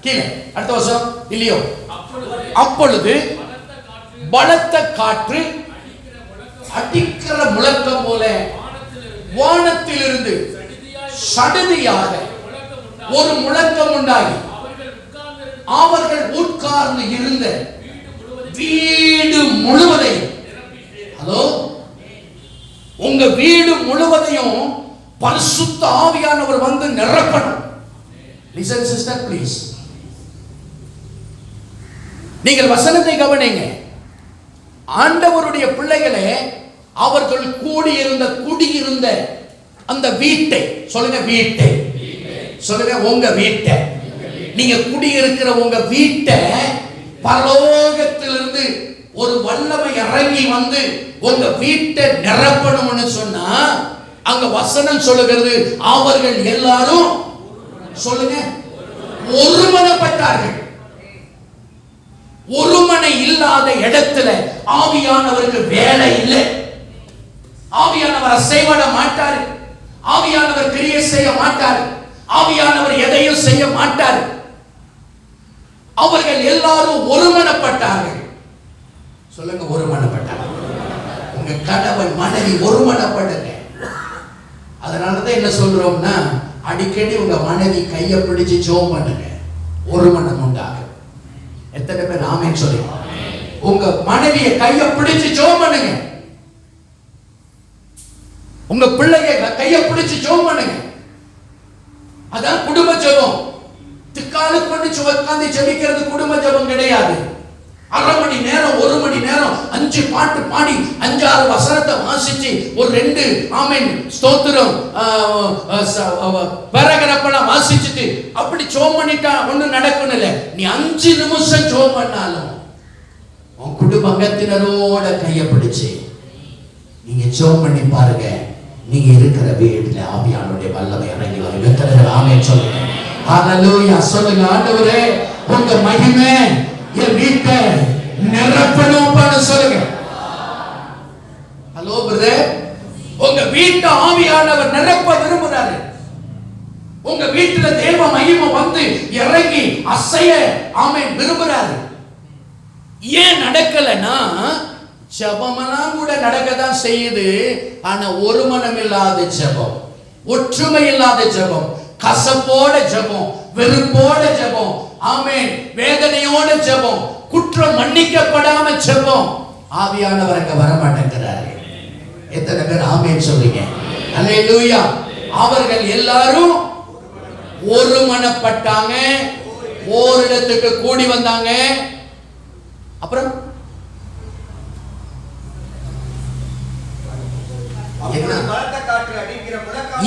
கீழே அடுத்த வருஷம் இல்லையோ, அப்பொழுது பலத்த காற்று அடிக்கிற முழக்கம் போல வானத்திலிருந்து சடுதியாக ஒரு முழக்கம் உண்டாகி அவர்கள் உட்கார்ந்து இருந்த வீடு முழுவதையும், ஹலோ, உங்க வீடு முழுவதையும் பரிசுத்த ஆவியானவர் வந்து நிரப்பணும். Listen sister please. நீங்கள் வசனத்தை கவனிங்க. ஆண்டவருடைய பிள்ளைகளே, அவர்கள் கூடியிருந்த குடியிருந்த அந்த வீட்டை சொல்லுங்க, வீட்டை சொல்லுங்க, உங்க வீட்டை, நீங்க குடியிருக்கிற உங்க வீட்டை பரலோகத்திலிருந்து ஒரு வல்லமை இறங்கி வந்து உங்க வீட்டை நிரப்பணும்னு சொன்னா, அங்க வசனம் சொல்லுகிறது, அவர்கள் எல்லாரும் சொல்லுங்க ஒருமனப்பட்டார்கள். ஒருமனை இல்லாத இடத்துல ஆவியானவருக்கு வேலை இல்லை. ஆவியானவர் அசைவாட மாட்டார். ஆவியானவர் கிரியை செய்ய மாட்டார். ஆவியானவர் எதையும் செய்ய மாட்டார். அவர்கள் எல்லாரும் ஒருமனப்பட்டார்கள். சொல்லுங்க, ஒருமனப்பட்டார்கள். உங்க கணவன் மனைவி ஒருமனப்படுங்க. அதனாலதான் என்ன சொல்றோம்னா, அடிக்கடி உங்க மனைவி கையை பிடிச்சு ஜெபம் பண்ணுங்க, ஒருமனம் உண்டாகும். எத்தனை பேர் ஆமென் சொல்லுங்க? உங்க மனைவியை கையை பிடிச்சு ஜெபம் பண்ணுங்க. உங்க பிள்ளைய கையை பிடிச்சு ஜெபம் பண்ணுங்க. அதான் குடும்ப ஜெபம். திக்காலு பண்ணி உட்கார்ந்து ஜெபிக்கிறது குடும்ப ஜெபம் கிடையாது. அரை மணி நேரம், 1 மணி நேரம் 5 பாட்டு பாடி 5-6 வசனத்தை வாசிச்சு ஒரு 2 ஆமென் ஸ்தோத்திரம் பரகரப்பெல்லாம் வாசிச்சுட்டு அப்படி ஜெபம் பண்ணிட்டா ஒன்றும் நடக்கணும் இல்லை. நீ 5 நிமிஷம் ஜெபம் பண்ணாலும் உன் குடும்பத்தினரோட கையை பிடிச்சு நீங்க ஜெபம் பண்ணி பாருங்க, நீங்க இருக்கிற வீட்டுல ஆவியானுடைய வல்லமை இறங்கி வரும். எத்தனை ஆமென் சொல்லுங்க? ஹalleluya சொல்லுங்க. ஆண்டவரே, உங்க மகிமை என் வீட்டை நிரப்பணும்னு சொல்லுங்க. ஹலோ பிரதர், உங்க வீட்டை ஆவியானவர் நிரப்ப விரும்புறாரு. உங்க வீட்டுல தேவ மகிமை வந்து இறங்கி அசைய ஆமென் விரும்புறாரு. ஏன் நடக்கலன்னா, ஜெபமெல்லாம் கூட நடக்கதான் செய்யுது. ஆனா ஒரு மனம் இல்லாத ஜெபம், ஒற்றுமை இல்லாத ஜெபம், கசப்போட ஜெபம், வெறுப்போட ஜெபம், ஆமென் வேதனையோட ஜெபம், குற்றம் மன்னிக்கப்படாம ஜெபம், ஆவியானவர் அங்க வர மாட்டேங்கிறாரு. எத்தனை பேர் ஆமென் சொல்றீங்க? அல்லேலூயா. அவர்கள் எல்லாரும் ஒரு ஒருமனப்பட்டாங்க, ஓரிடத்துக்கு கூடி வந்தாங்க. அப்புறம்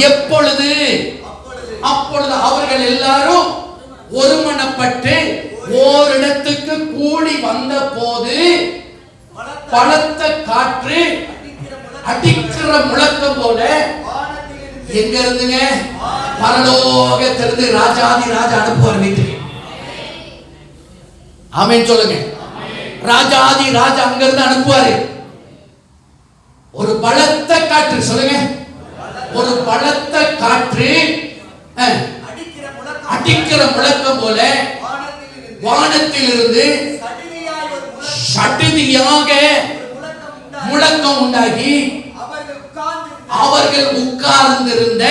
எப்பொழுது? அப்பொழுது அவர்கள் எல்லாரும் ஒருமனப்பட்டு ஓரிடத்துக்கு கூடி வந்த போது பலத்த காற்று அடிக்கிற முழக்கம் போல எங்க இருந்துங்க? பரலோகத்திலிருந்து ராஜாதி ராஜா அனுப்புவார் வீட்டுக்கு. ஆமென் சொல்லுங்க. ராஜாதி ராஜா அங்க இருந்து அனுப்புவாரு. ஒரு பலத்த காற்று, சொல்லுங்க, ஒரு பலத்த காற்று அடிக்கிற முழக்கம் போல வானத்திலிருந்து சடுதியாக முழக்கம் உண்டாகி அவர்கள் உட்கார்ந்திருந்த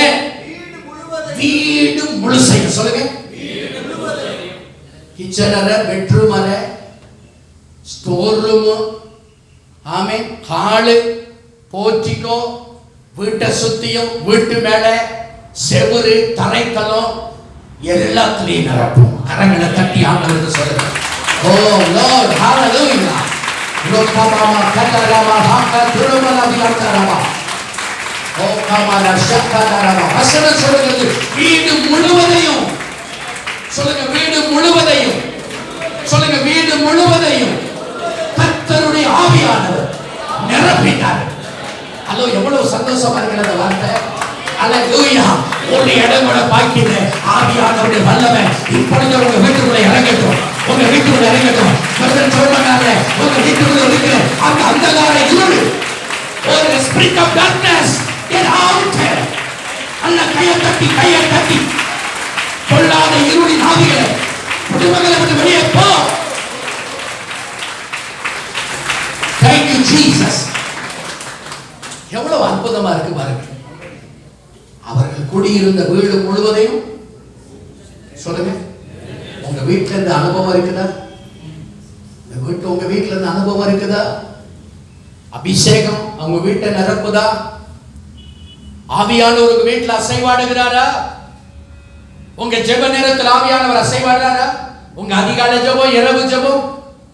வீடு முழுசையும், சொல்லுங்க, கிச்சன் அறை, பெட்ரூம் அறை, ஸ்டோர் ரூம், ஆமென், ஹாலு, போர்ட்டிகோ, வீட்டை சுத்தியும் வீட்டு மேல செவுரு, தரைத்தளம் எல்லாத்துலயும் நிரப்பும். கரங்களை தட்டி ஆண்டவருக்கு சொல்லுங்க. ஓ லார்ட், ஹalleluya. லோகமாமா கதராமா ஹாக்க துருமலா வியாக்கராமா. ஓ கமாலா ஷக்கராமா. வசனம் சொல்லுகிறது வீடு முழுவதையும், சொல்லுங்க, வீடு முழுவதையும், சொல்லுங்க, வீடு முழுவதையும் கர்த்தருடைய ஆவியானவர் நிரப்பினார். அல்லோ, எவ்வளவு சந்தோஷமா இருக்கிற அந்த வார்த்தை. அல்லேலூயா. ஒரு இடம் கூட பாக்கி இல்லை. ஆவியானவருடைய வல்லமை இப்பொழுது உங்க வீட்டுக்குள்ள இறங்கட்டும், உங்க வீட்டுக்குள்ள இறங்கட்டும். சொல்றாங்க, உங்க வீட்டுக்குள்ள இருக்கிற அந்த அந்தகார இருள், ஒரு spirit of darkness get out. அல்ல, கையை தட்டி பொல்லாத இருளின் ஆவிகளை குடும்பங்களை விட்டு வெளியே போ. Thank you Jesus. எவ்வளவு அற்புதமா இருக்கு பாருங்க. அவர்கள் குடியிருந்த வீடு முழுவதையும், சொல்லுங்க, உங்க வீட்டுல இருந்து அனுபவம் இருக்குதா? உங்க வீட்டுல இருந்து அனுபவம் இருக்குதா? அபிஷேகம் அவங்க வீட்டை நிரப்புதா? ஆவியானவர் உங்க வீட்டுல அசைவாடுகிறாரா? உங்க ஜெப நேரத்தில் ஆவியானவர் அசைவாடுறாரா? உங்க அதிகாலை ஜெபம், இரவு ஜெபம்,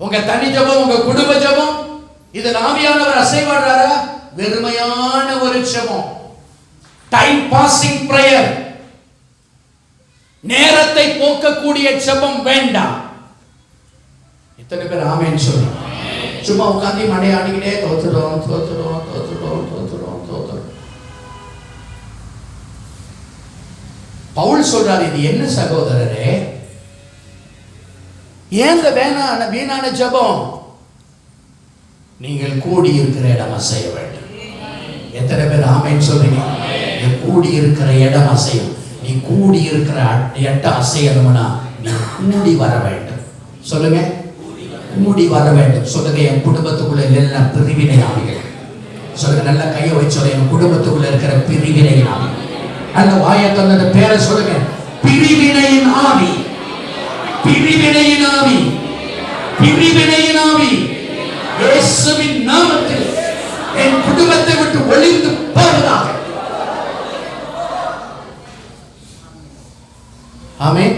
உங்க தனி ஜெபம், உங்க குடும்ப ஜெபம், இதில் ஆவியானவர் அசைவாடுறாரா? வெறுமையான ஒரு ஜெபம், டைம் பாசிங் பிரேயர், நேரத்தை போக்கக்கூடிய ஜெபம் வேண்டாம். இத்தனை பேர் ஆமென் சொல்லுங்க. சும்மா உட்கார்ந்து மடையாடிக்கிட்டே தோத்துறோம். பவுல் சொல்றாரு, இது என்ன சகோதரரே, ஏன் வீணான ஜெபம்? நீங்கள் கூடி இருக்கிற இடம் அசைய வேண்டும். எத்தனை பேர் ஆமென் சொல்றீங்க? நீ கூடி இருக்கிற இடம் அசையும். நீ கூடி இருக்கிற இடம் அசையணும்னா நீ கூடி வர வேண்டும். சொல்லுங்க, கூடி வர வேண்டும். சொல்லுங்க, என் குடும்பத்துக்குள்ள எல்லாம் பிரிவினை ஆவிகள், சொல்லுங்க, நல்ல கையை வச்சு சொல்லுங்க, என் குடும்பத்துக்குள்ள இருக்கிற பிரிவினை ஆவி, அந்த வாயத்தொந்த பேரை சொல்லுங்க, பிரிவினையின் ஆவி, பிரிவினையின் ஆவி, பிரிவினையின் ஆவி இயேசுவின் நாமத்தில் என் குடும்பத்தை விட்டு ஒளிந்து போவதாக. ஆமென்.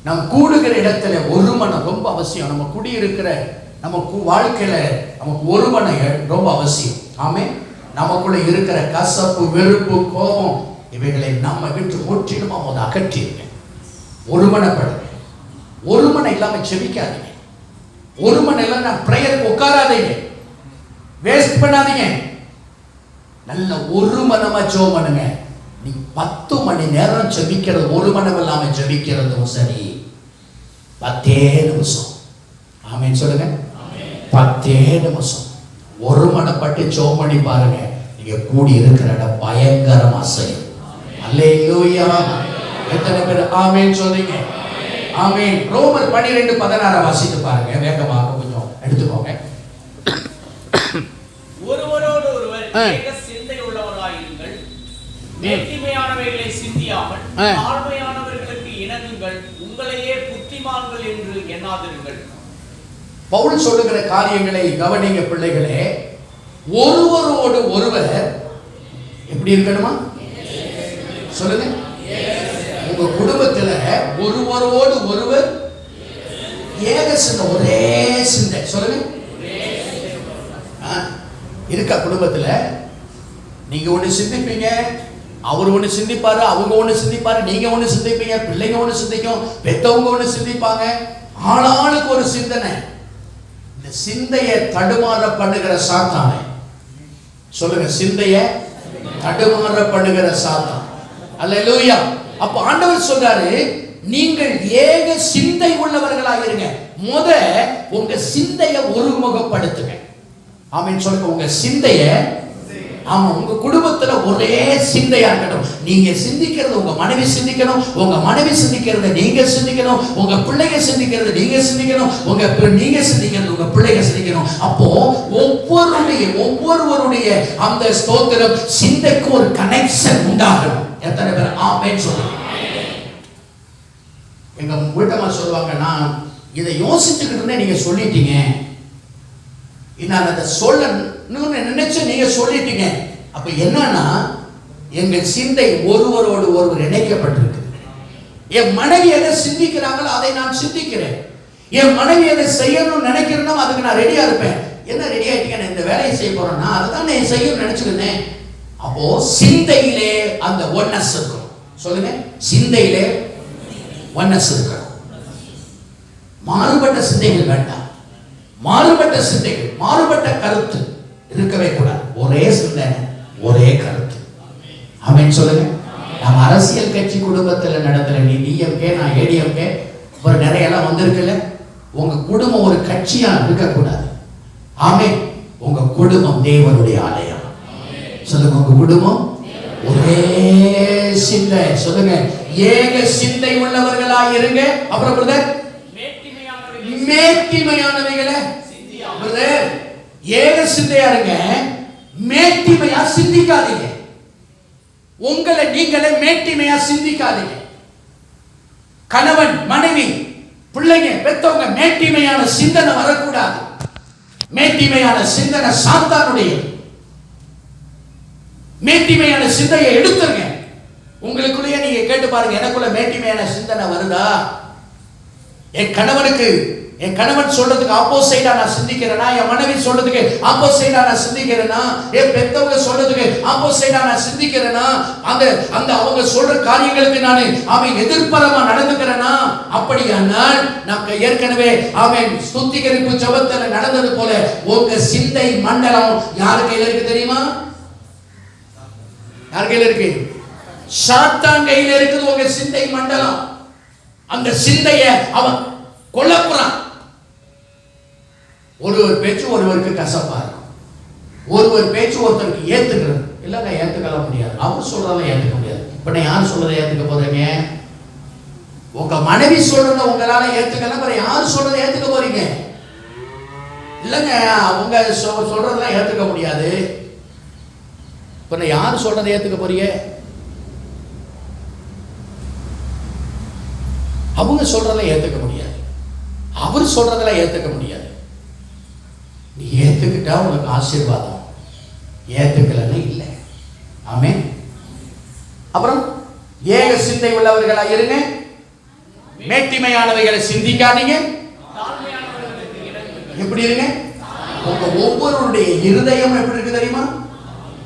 நாம் கூடுகிற இடத்துல ஒரு மனம் ரொம்ப அவசியம். நம்ம குடியிருக்கிற நம்ம வாழ்க்கையில நமக்கு ஒரு மனம் ரொம்ப அவசியம். ஆமென். நமக்குள்ள இருக்கிற கசப்பு, வெறுப்பு, கோபம் இவைகளை நம்ம விட்டு முற்றிலும் அவங்க அகற்றிடுங்க. ஒருமனப்படுங்க. ஒருமனை இல்லாம செபிக்காதீங்க. ஒருமனை இல்லாம நான் பிரேயருக்கு உட்காராதீங்க, வேஸ்ட் பண்ணாதீங்க. நல்ல ஒரு மனமா ஜெபம் பண்ணுங்க. நீ 10 மணி நேரம் ஜெபிக்கிறது, ஒரு மனம் இல்லாம ஜெபிக்கிறதும் சரி, 10 நிமிஷம். ஆமென் சொல்லுங்க. 10 நிமிஷம் ஒரு மனப்பட்டு ஜெபம் பண்ணி பாருங்க. நீங்க கூடி இருக்கிற இடம் பயங்கரமா செய்யும். அல்லேலூயா. எத்தனை பேர் ஆமென் சொல்றீங்க? ஆமென். ரோமர் 12:16 வாசித்து பாருங்க. வேகமாக கொஞ்சம் எடுத்துக்கோங்க. ஒருவரோடு ஒருவர் ஏக சிந்தை உள்ளவராயிருங்கள், மேட்டிமையானவைகளை சிந்தியாமல் தாழ்மையானவர்களுக்கு இணங்குங்கள், உங்களையே புத்திமான்கள் என்று எண்ணாதிருங்கள். பவுல் சொல்லுகிற காரியங்களை கவனிங்க பிள்ளைகளே. ஒருவரோடு ஒருவர் எப்படி இருக்கணுமா? சொல்லுங்க. உங்க குடும்பத்துல ஒருவரோடு ஒருவர் ஏக சிந்தை, ஒரே சிந்தை. சொல்லுங்க, இருக்கா குடும்பத்துல? நீங்க ஒண்ணு சிந்திப்பீங்க, அவர் ஒண்ணு சிந்திப்பாரு, அவங்க ஒண்ணு சிந்திப்பாரு, நீங்க ஒண்ணு சிந்திப்பீங்க, பிள்ளைங்க ஒண்ணு சிந்திக்கும், பெத்தவங்க ஒண்ணு சிந்திப்பாங்க. ஆளாளுக்கு ஒரு சிந்தனை. இந்த சிந்தையை தடுமாற பண்ணுகிற சாத்தானே. சொல்லுங்க, சிந்தையை தடுமாற பண்ணுகிற சாத்தான். அல்லேலூயா. அப்ப ஆண்டவர் சொல்றாரு, நீங்கள் ஏக சிந்தை உள்ளவர்களாக இருங்க. உங்க சிந்தையை ஒருமுகப்படுத்துங்க. ஆமென் சொல்லுங்க. உங்க சிந்தையை, ஆமா, உங்க குடும்பத்துல ஒரே சிந்தையா இருக்கணும். நீங்க சிந்திக்கிறது உங்க மனைவி சிந்திக்கணும், உங்க மனைவி சிந்திக்கிறத நீங்க சிந்திக்கணும், உங்க பிள்ளைங்க சிந்திக்கிறத நீங்க சிந்திக்கணும், நீங்க சிந்திக்கிறது உங்க பிள்ளைங்க சிந்திக்கணும். அப்போ ஒவ்வொருவருடைய அந்த ஸ்தோத்திரம் சிந்தைக்கு ஒரு கனெக்ஷன் உண்டாகணும். எத்தனை பேர் ஆமென் சொல்லுங்க? எங்க வீட்டம்மா சொல்லுவாங்க, நான் இதை யோசிச்சுக்கிட்டு இருந்தேன், நீங்க சொல்லிட்டீங்க, நான் அதை சொல்லணும்னு நினைச்சு நீங்க சொல்லிட்டீங்க. அப்ப என்னன்னா, எங்கள் சிந்தை ஒருவரோடு ஒருவர் இணைக்கப்பட்டிருக்கு. என் மனைவி எதை சிந்திக்கிறாங்களோ அதை நான் சிந்திக்கிறேன். என் மனைவி எதை செய்யணும்னு நினைக்கிறேனோ அதுக்கு நான் ரெடியா இருப்பேன். என்ன ரெடி ஆயிட்டீங்க, நான் இந்த வேலையை செய்ய போறேன்னா அதுதான் நான் செய்யணும்னு நினைச்சிருந்தேன். அப்போ சிந்தையிலே அந்த ஒன்னஸ் இருக்கும். சொல்லுங்க, சிந்தையிலே ஒன்னஸ் இருக்கணும். மாறுபட்ட சிந்தைகள் வேண்டாம். மாறுபட்ட சிந்தைகள், மாறுபட்ட கருத்து இருக்கவே கூடாது. ஒரே சிந்தனை, ஒரே கருத்து. ஆமென் சொல்லுங்க. நம்ம அரசியல் கட்சி குடும்பத்தில் நடத்துற, நீ டிஎம்கே நான் ஏடிஎம்கே, ஒரு நிறைய எல்லாம் வந்திருக்குல்ல. உங்க குடும்பம் ஒரு கட்சியா இருக்கக்கூடாது. ஆமென். உங்க குடும்பம் தேவனுடைய ஆலயம். சொல்லுங்க, உங்க குடும்பம் ஒரே சிந்தை. சொல்லுங்க, ஏக சிந்தை உள்ளவர்களாய் இருங்க. அப்புறம் பிரதர், மேட்டிமையானவைகளை பிரதர் ஏக சிந்தையா இருங்க, மேட்டிமையா சிந்திக்காதீங்க. உங்களை நீங்களே மேட்டிமையா சிந்திக்காதீங்க. கணவன் மனைவி பிள்ளைங்க பெத்தவங்க மேட்டிமையான சிந்தனை வரக்கூடாது. மேட்டிமையான சிந்தனை சாத்தானுடைய. மேட்டிமையான சிந்தையை எடுத்துருங்க. உங்களுக்குள்ளேயே நீங்க கேட்டு பாருங்க, எனக்குள்ள மேட்டிமையான சிந்தனை வருதா? என் கணவன் சொல்றதுக்கு ஆப்போசிட்டா நான் சிந்திக்கிறேனா? என் மனைவி சொல்றதுக்கு ஆப்போசிட்டா நான் சிந்திக்கிறேனா? என் பெத்தவங்க சொல்றதுக்கு ஆப்போசிட்டா நான் சிந்திக்கிறேனா? அந்த அவங்க சொல்ற காரியங்களுக்கு நான் எதிர்பரமா நடந்துக்கிறேனா? அப்படியானால் நான் ஏற்கனவே சுத்திகரிப்பு ஜெபத்துல நடந்தது போல உங்க சிந்தை மண்டலம் யார் கையில இருக்கு தெரியுமா? யார் கையில இருக்கு? சாத்தான் கையில இருக்குது உங்க சிந்தை மண்டலம். அந்த சிந்தைய அவன் கொல்லப்புறான். ஒருவர் பேச்சு ஒருவருக்கு கசப்பா இருக்கும். ஒருவர் பேச்சு ஒருத்தருக்கு ஏத்துக்கிறது இல்லைங்க, ஏத்துக்கல முடியாது. அவர் சொல்றதை ஏத்துக்க முடியாது. இப்ப நான் யார் சொல்றதை ஏத்துக்க போறீங்க? உங்க மனைவி சொல்றத உங்களால ஏத்துக்கல, யார் சொல்றதை ஏத்துக்க போறீங்க? இல்லைங்க, அவங்க சொல்றதெல்லாம் ஏத்துக்க முடியாது. இப்ப நான் யார் சொல்றதை ஏத்துக்க போறீங்க? அவங்க சொல்றதை ஏத்துக்க முடியாது, அவர் சொல்றதெல்லாம் ஏத்துக்க முடியாது. நீ ஏத்துக்கிட்டா உனக்கு ஆசீர்வாதம், ஏத்துக்கலன்னு இல்லை. ஆமென். அப்புறம் ஏக சிந்தை உள்ளவர்களா இருங்க, மேட்டிமையானவைகளை சிந்திக்காதீங்க. எப்படி இருங்க? உங்க ஒவ்வொருடைய இருதயம் எப்படி இருக்கு தெரியுமா?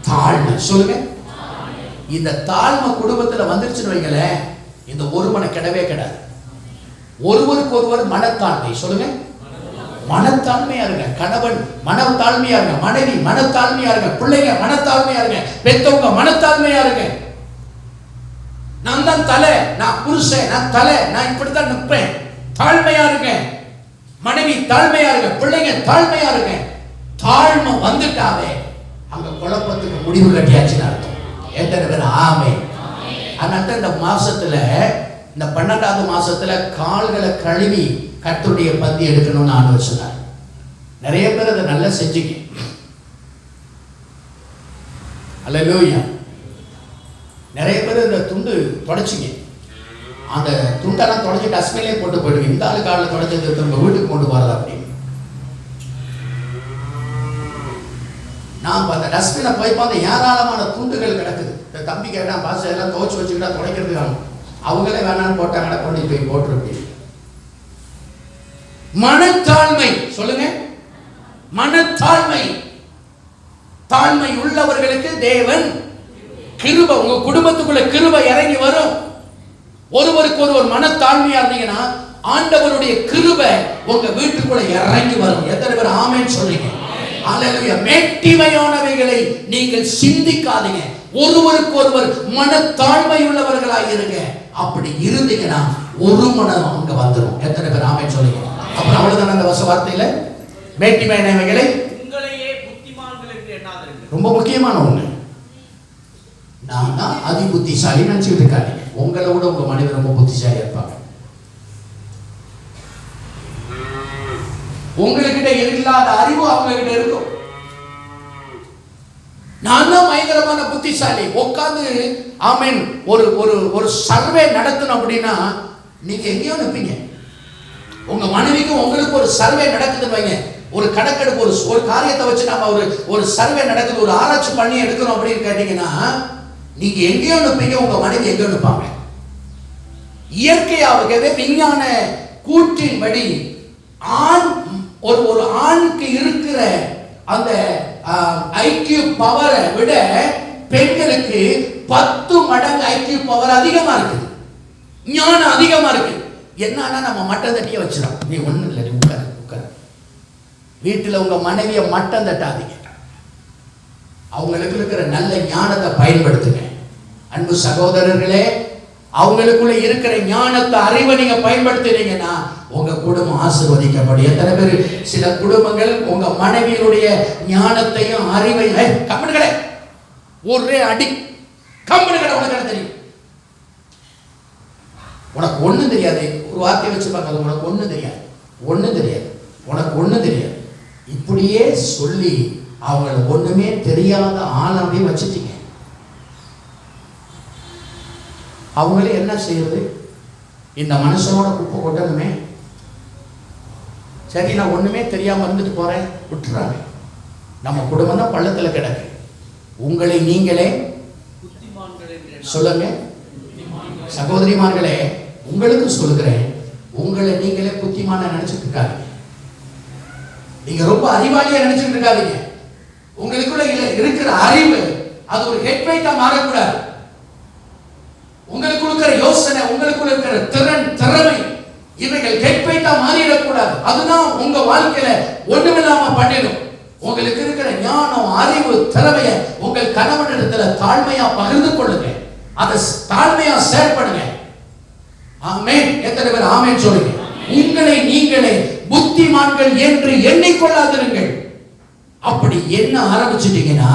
தாழ்மை. சொல்லுங்க, இந்த தாழ்மை குடும்பத்துல வந்துருச்சுன்னு வைங்களேன், இந்த ஒருமனை கிடவே கிடையாது. ஒருவருக்கு ஒருவர் மனத்தாழ்மை. சொல்லுங்க, மனத்தாழ்மையா இருங்க. கணவன் மனத்தாழ்மையா இருங்க, மனைவி மனத்தாழ்மையா இருங்க, பிள்ளைங்க மனத்தாழ்மையா இருங்க, பெத்தவங்க மனத்தாழ்மையா இருங்க. நான் தான் தலை, நான் புருஷன், நான் தலை, நான் இப்படித்தான் நிற்பேன். தாழ்மையா இருங்க. மனைவி தாழ்மையா இருங்க, பிள்ளைங்க தாழ்மையா இருங்க. தாழ்மை வந்துட்டாவே அங்க குழப்பத்துக்கு முடிவு கட்டியாச்சுன்னு அர்த்தம். எத்தனை பேர் ஆமென்? அதனால இந்த மாசத்துல, இந்த 12வது மாசத்துல கால்களை கழுவி கர்த்தருடைய பந்தி எடுக்கணும்னு ஆண்டவர் சொன்னார். நிறைய பேர் அதை நல்லா செஞ்சுக்க. அல்லேலூயா. நிறைய பேர் இந்த துண்டு தொடச்சிங்க. அந்த துண்டெல்லாம் தொடச்சி டஸ்ட்பின்லேயே போட்டு போயிடுங்க. இந்த ஆளு காலில் தொடச்சது திரும்ப வீட்டுக்கு கொண்டு போறதா அப்படின்னு. நான் அந்த டஸ்ட்பினை போய் பார்த்து ஏராளமான துண்டுகள் கிடக்குது. இந்த தம்பி கேட்டான், பாச எல்லாம் துவைச்சு வச்சுக்கிட்டா துடைக்கிறதுக்காக. அவங்களே வேணான்னு போட்டாங்கன்னா கொண்டு போய் போட்டுருப்பீங்க. மனத்தாழ்மை சொல்லுங்க, மனத்தாழ்மை. தாழ்மை உள்ளவர்களுக்கு தேவன் கிருபை, உங்க குடும்பத்துக்குள்ள கிருபை இறங்கி வரும். ஒருவருக்கு ஒருவர் மனத்தாழ்மையா இருந்தீங்கன்னா ஆண்டவருடைய கிருபை உங்க வீட்டுக்குள்ள இறங்கி வரும். எத்தனை பேர் ஆமென் சொல்றீங்க? அல்லேலூயா. மேட்டிமையானவைகளை நீங்கள் சிந்திக்காதீங்க. ஒருவருக்கு ஒருவர் மனத்தாழ்மை உள்ளவர்களாக இருங்க. அப்படி இருந்தீங்கன்னா ஒரு மனம் அங்க வந்துடும். எத்தனை பேர் ஆமென் சொல்றீங்க? அப்புறம் அவ்வளவுதான் அந்த வார்த்தையில மேட்டிமையானவைகளை உங்களையே புத்திமான்கள் என்று எண்ணாதீர்கள். ரொம்ப முக்கியமான ஒண்ணு. நான் தான் அதி புத்திசாலி நினைச்சிட்டு இருக்காதீங்க. உங்களை விட உங்க மனைவி ரொம்ப புத்திசாலியா இருப்பாங்க. உங்ககிட்ட இல்லாத அறிவு அவங்க கிட்ட இருக்கும். நான் தான் பயங்கரமான புத்திசாலி. உட்கார்ந்து ஆமீன் ஒரு ஒரு ஒரு சர்வே நடத்தணும் அப்படின்னா நீங்க எங்கேயோ நிற்பீங்க. உங்க மனைவிக்கும் உங்களுக்கு ஒரு சர்வே நடக்குதுன்னு வைங்க, ஒரு கணக்கெடுப்பு, ஒரு காரியத்தை வச்சு நம்ம ஒரு சர்வே நடக்குது, ஒரு ஆராய்ச்சி பண்ணி எடுக்கிறோம் அப்படின்னு கேட்டீங்கன்னா நீங்க எங்கேயோ நிற்பீங்க, உங்க மனைவி எங்கேயோ நிற்பாங்க. இயற்கையாகவே விஞ்ஞான கூற்றின்படி ஆண் ஒரு ஆணுக்கு இருக்கிற அந்த ஐக்கியூ பவரை விட பெண்களுக்கு 10 மடங்கு ஐக்கியூ பவர் அதிகமா இருக்குது, ஞானம் அதிகமா இருக்கு. என்னன்னா நம்ம மட்டம் தட்டிய வச்சிடும். நீ ஒண்ணும் இல்லை, உட்காரு உட்காரு. வீட்டில் உங்க மனைவியை மட்டம் தட்டாதீங்க. அவங்களுக்கு இருக்கிற நல்ல ஞானத்தை பயன்படுத்துங்க. அன்பு சகோதரர்களே, அவங்களுக்குள்ள இருக்கிற ஞானத்தை, அறிவை நீங்க பயன்படுத்தினீங்கன்னா உங்க குடும்பம் ஆசீர்வதிக்கப்படும். எத்தனை பேர் சில குடும்பங்கள் உங்க மனைவியினுடைய ஞானத்தையும் அறிவையும் கம்பெனிகளே ஒரே அடி கம்பெனிகளை உனக்கு தெரியும், உனக்கு ஒண்ணும் தெரியாது. ஒரு வார்த்தையை வச்சு பார்க்காது, உனக்கு ஒண்ணும் தெரியாது, ஒண்ணும் தெரியாது, உனக்கு ஒண்ணும் தெரியாது. இப்படியே சொல்லி அவங்களை ஒண்ணுமே தெரியாத ஆளாவே வச்சுட்டீங்க. அவங்களே என்ன செய்யறது? இந்த மனுஷனோட குப்பை கொட்டணுமே, சரி நான் ஒண்ணுமே தெரியாம இருந்துட்டு போறேன், விட்டுறாங்க. நம்ம குடும்பம் தான் பள்ளத்துல கிடக்கு. உங்களை நீங்களே சொல்லுங்க சகோதரிமார்களே, உங்களுக்கு சொல்லுகிறேன், உங்களை நீங்களே புத்திமான நினைச்சிட்டு இருக்காதீங்க. நீங்க ரொம்ப அறிவாளியா நினைச்சிட்டு இருக்காதீங்க. உங்களுக்குள்ள இருக்கிற அறிவு அது ஒரு ஹெட்வைட்டா மாறக்கூடாது. உங்களுக்கு இருக்கிற யோசனை, உங்களுக்கு இருக்கிற திறமை இவைகள் ஹெட்வைட்டா மாறிடக்கூடாது. அதுதான் உங்க வாழ்க்கையில ஒண்ணுமில்லாம பண்ணிடும். உங்களுக்கு இருக்கிற ஞானம், அறிவு, திறமைய உங்கள் கணவனிடத்துல தாழ்மையா பகிர்ந்து கொள்ளுங்க. அதை தாழ்மையா ஷேர் பண்ணுங்க. ஆமென். எத்தனை பேர் ஆமென் சொல்லுங்க? உங்களை நீங்களே புத்திமான்கள் என்று எண்ணிக்கொள்ளாதிருங்கள். அப்படி என்ன ஆரம்பிச்சிட்டீங்கன்னா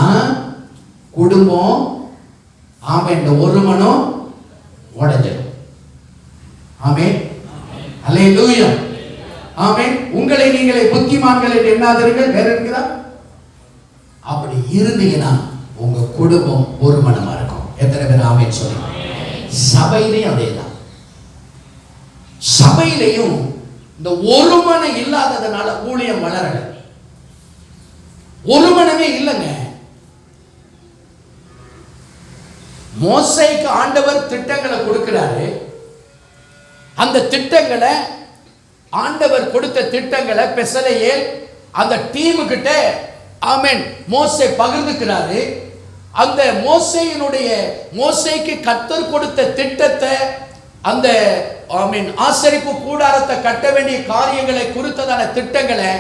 குடும்பம் ஆமென் ஒரு மனம் உடைஞ்சிடும். ஆமென். அல்லேலூயா. ஆமென். உங்களை நீங்களே புத்திமான்கள் என்று எண்ணாதிருங்கள். வேற இருக்குதா? அப்படி இருந்தீங்கன்னா உங்க குடும்பம் ஒரு மனமா இருக்கும். எத்தனை பேர் ஆமென் சொல்லுங்க? சபையிலையும் அதேதான். சபையிலையும் இந்த ஒரு மனம் இல்லாததுனால ஊழியம் வளரல. ஒரு மனமே இல்லைங்க. மோசேக்கு ஆண்டவர் திட்டங்களை கொடுக்கிறாரு. அந்த திட்டங்களை ஆண்டவர் கொடுத்த திட்டங்களை பெசலேயேல் அந்த டீமு கிட்ட ஆமென் மோசே பகிர்ந்துக்கிறாரு. அந்த மோசேக்கு கர்த்தர் கொடுத்த திட்டத்தை, அந்த ஆமென் ஆசரிப்பு கூடாரத்தை கட்ட வேண்டிய காரியங்களை குறித்ததான திட்டங்களை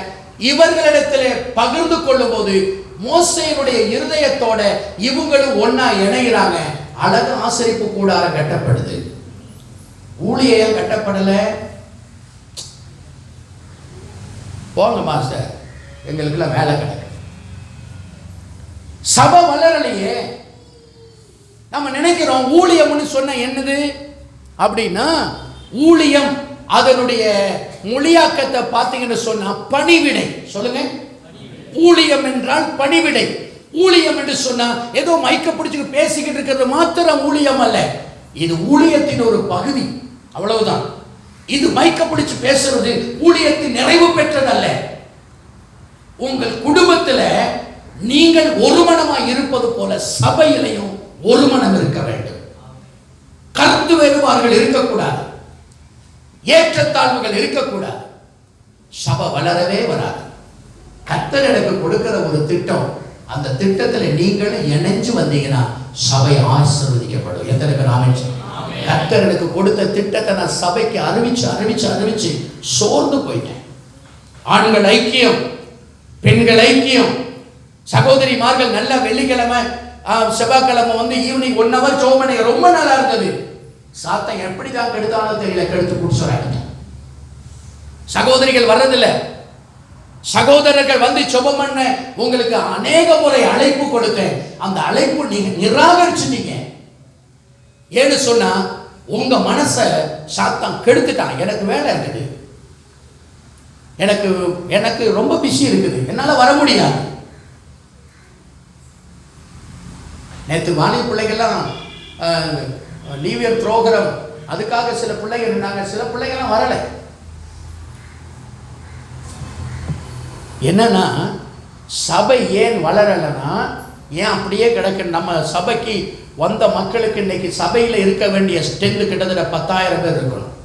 இவர்களிடத்திலே பகிர்ந்து கொள்ளும் போது மோசேயினுடைய இருதயத்தோட இவங்களும் ஒன்னா இணைகிறாங்க. அழகு ஆசரிப்பு கூடாரம் கட்டப்படுது. ஊழியம் கட்டப்படல. போங்க மாஸ்டர், எங்களுக்குலாம் வேலை கிடையாது. சபை வளரலையே. நம்ம நினைக்கிறோம் ஊழியம்னு சொன்ன என்னது அப்படின்னா, ஊழியம் அதனுடைய மொழியாக்கத்தை பார்த்தீங்கன்னு சொன்னா பணிவிடை. சொல்லுங்க, ஊழியம் என்றால் பணிவிடை. ஊழியம் என்று சொன்னா ஏதோ மைக்க பிடிச்சு பேசிக்கிட்டு இருக்கிறது மாத்திரம் ஊழியம் அல்ல. இது ஊழியத்தின் ஒரு பகுதி, அவ்வளவுதான். இது மைக்க பிடிச்சு பேசுறது ஊழியத்தின் நிறைவு பெற்றதல்ல. உங்கள் குடும்பத்தில் நீங்கள் ஒரு மனமாய் இருப்பது போல சபையிலையும் ஒரு மனம் இருக்க வேண்டும். கர்த்தர் கருத்து வேறுபாடுகள் இருக்கக்கூடாது, ஏற்றத்தாழ்வுகள் இருக்கக்கூடாது. சபை வளரவே வராது. கர்த்தர் எனக்கு கொடுக்கிற ஒரு திட்டம், அந்த திட்டத்தில் நீங்களும் இணைஞ்சு வந்தீங்கன்னா சபை ஆசீர்வதிக்கப்படும். எத்தனை பேர் ஆமென்? கர்த்தர் எனக்கு கொடுத்த திட்டத்தை நான் சபைக்கு அறிவிச்சு சோர்ந்து போயிட்டேன். ஆண்கள் ஐக்கியம், பெண்கள் ஐக்கியம், சகோதரிமார்கள் நல்ல வெள்ளிக்கிழமை செவ்வாய்க்கிழமை வந்து ஈவினிங் 1 hour ஜெபம் பண்ணி ரொம்ப நல்லா இருந்தது. சாத்தான் எப்படி தான் கெடுத்தாலும் தெரியல, கெடுத்து குடிச்சுறாங்க. சகோதரிகள் வர்றதில்ல, சகோதரர்கள் வந்து ஜெபம் பண்ண உங்களுக்கு அநேக முறை அழைப்பு கொடுத்தேன். அந்த அழைப்பு நீங்க நிராகரிச்சுட்டீங்க. ஏன்னு சொன்னா உங்க மனசை சாத்தான் கெடுத்துட்டான். எனக்கு வேலை இருக்குது, எனக்கு ரொம்ப பிஸி இருக்குது, என்னால வர முடியாது. நேற்று வாலிப பிள்ளைகள்லாம் நியூ இயர் ப்ரோக்ராம், அதுக்காக சில பிள்ளைகள் இருந்தாங்க, சில பிள்ளைகள்லாம் வரலை. என்னன்னா சபை ஏன் வளரலைன்னா, ஏன் அப்படியே கிடக்கு? நம்ம சபைக்கு வந்த மக்களுக்கு இன்னைக்கு சபையில் இருக்க வேண்டிய ஸ்ட்ரென்த் கிட்டத்தட்ட 10,000 பேர் இருக்கணும்.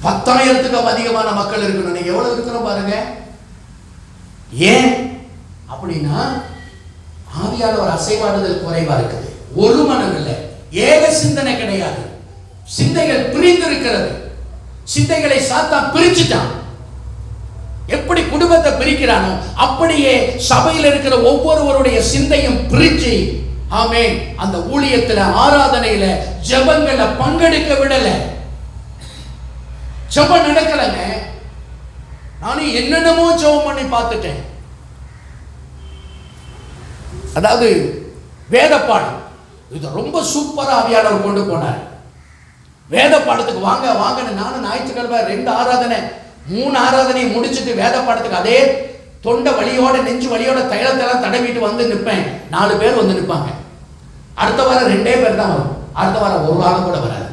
10,000க்கும் அதிகமான மக்கள் இருக்கணும். இன்னைக்கு எவ்வளவு இருக்கிறோம் பாருங்க. ஏன் அப்படின்னா ஆவியானவர் அசைவாடுதல் குறைவா இருக்குது. ஒரு மனம் இல்லை, ஏக சிந்தனை கிடையாது, சிந்தைகள் பிரிந்து இருக்கிறது. சிந்தைகளை சாத்தான் பிரிச்சுட்டான். எப்படி குடும்பத்தை பிரிக்கிறானோ அப்படியே சபையில் இருக்கிற ஒவ்வொருவருடைய சிந்தையும் பிரிச்சு, ஆமென், அந்த ஊழியத்துல, ஆராதனையில, ஜெபங்கள்ல பங்கெடுக்க விடல. ஜெபம் நடக்கலங்க. நானும் என்னென்னமோ ஜெபம் பண்ணி பார்த்துட்டேன். அதாவது வேத பாடம் இது ரொம்ப சூப்பரா ஆவியானவர் கொண்டு போனார். வேத பாடத்துக்கு வாங்க வாங்கன்னு நானும் ஞாயிற்றுக்கிழமை 2 ஆராதனை 3 ஆராதனையை முடிச்சுட்டு வேத பாடத்துக்கு அதே தொண்டை வலியோட நெஞ்சு வலியோட தைலத்தெல்லாம் தடவிட்டு வந்து நிற்பேன். 4 பேர் வந்து நிற்பாங்க. அடுத்த வாரம் 2 பேர் தான் வரும். அடுத்த வாரம் ஒரு ஆள் கூட வராது.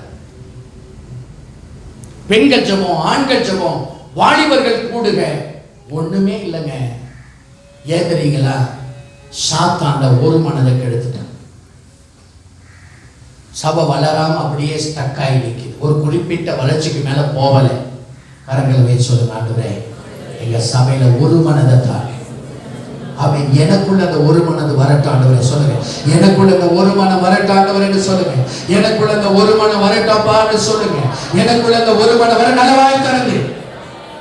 பெண்கள் ஜெபம், ஆண்கள் ஜெபம், வாலிபர்கள் கூடுக, ஒண்ணுமே இல்லைங்க. ஏன் தெரியுங்களா? சாத்தாண்ட ஒரு மனதை கெடுத்துட்டான். சபை வளராம அப்படியே ஸ்டக் ஆகி நிற்குது. ஒரு குறிப்பிட்ட வளர்ச்சிக்கு மேல போகல. கரங்களை வச்சு சொல்லுங்க, ஆண்டவரே எங்க சபையில ஒரு மனதை தான். அவன் எனக்குள்ள அந்த ஒரு மனது வரட்டும் ஆண்டவரே சொல்லுங்க. எனக்குள்ள அந்த ஒரு மனம் வரட்டும் ஆண்டவரேன்னு சொல்லுங்க. எனக்குள்ள அந்த ஒரு மனம் வரட்டாப்பான்னு சொல்லுங்க. எனக்குள்ள அந்த ஒரு மனம் வர நல்ல வாய் திறந்து,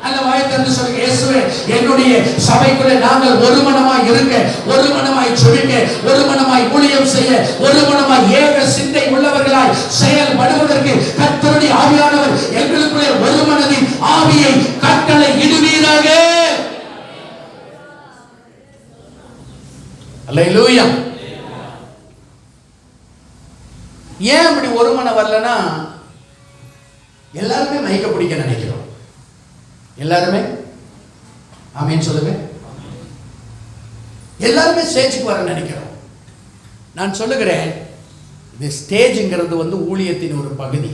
நல்ல வாய் திறந்து சொல்லுங்க. இயேசுவே, என்னுடைய சபைக்குள்ள நாங்கள் ஒரு மனமாய் இருக்க, ஒரு மனமாய் ஜெபிக்க, ஒரு மனமாய் ஊழியம் செய்ய, ஒரு மனமாய் ஏக சிந்தை உள்ளவர்களாய் செயல்படுவதற்கு கர்த்தருடைய ஆவியானவர் எங்களுக்குள்ளே ஒரு மனதின் ஆவியை கட்டளை இடுவீராக. அல்லேலூயா. ஏன் அப்படி ஒரு மனம் வரலன்னா, எல்லாருமே மைக்க பிடிக்க நினைக்கிறோம். எல்லாருமே ஆமென் சொல்லுங்க. எல்லாருமே ஸ்டேஜுக்கு வர நினைக்கிறோம். நான் சொல்லுகிறேன், இந்த ஸ்டேஜ்ங்கிறது வந்து ஊழியத்தின் ஒரு பகுதி.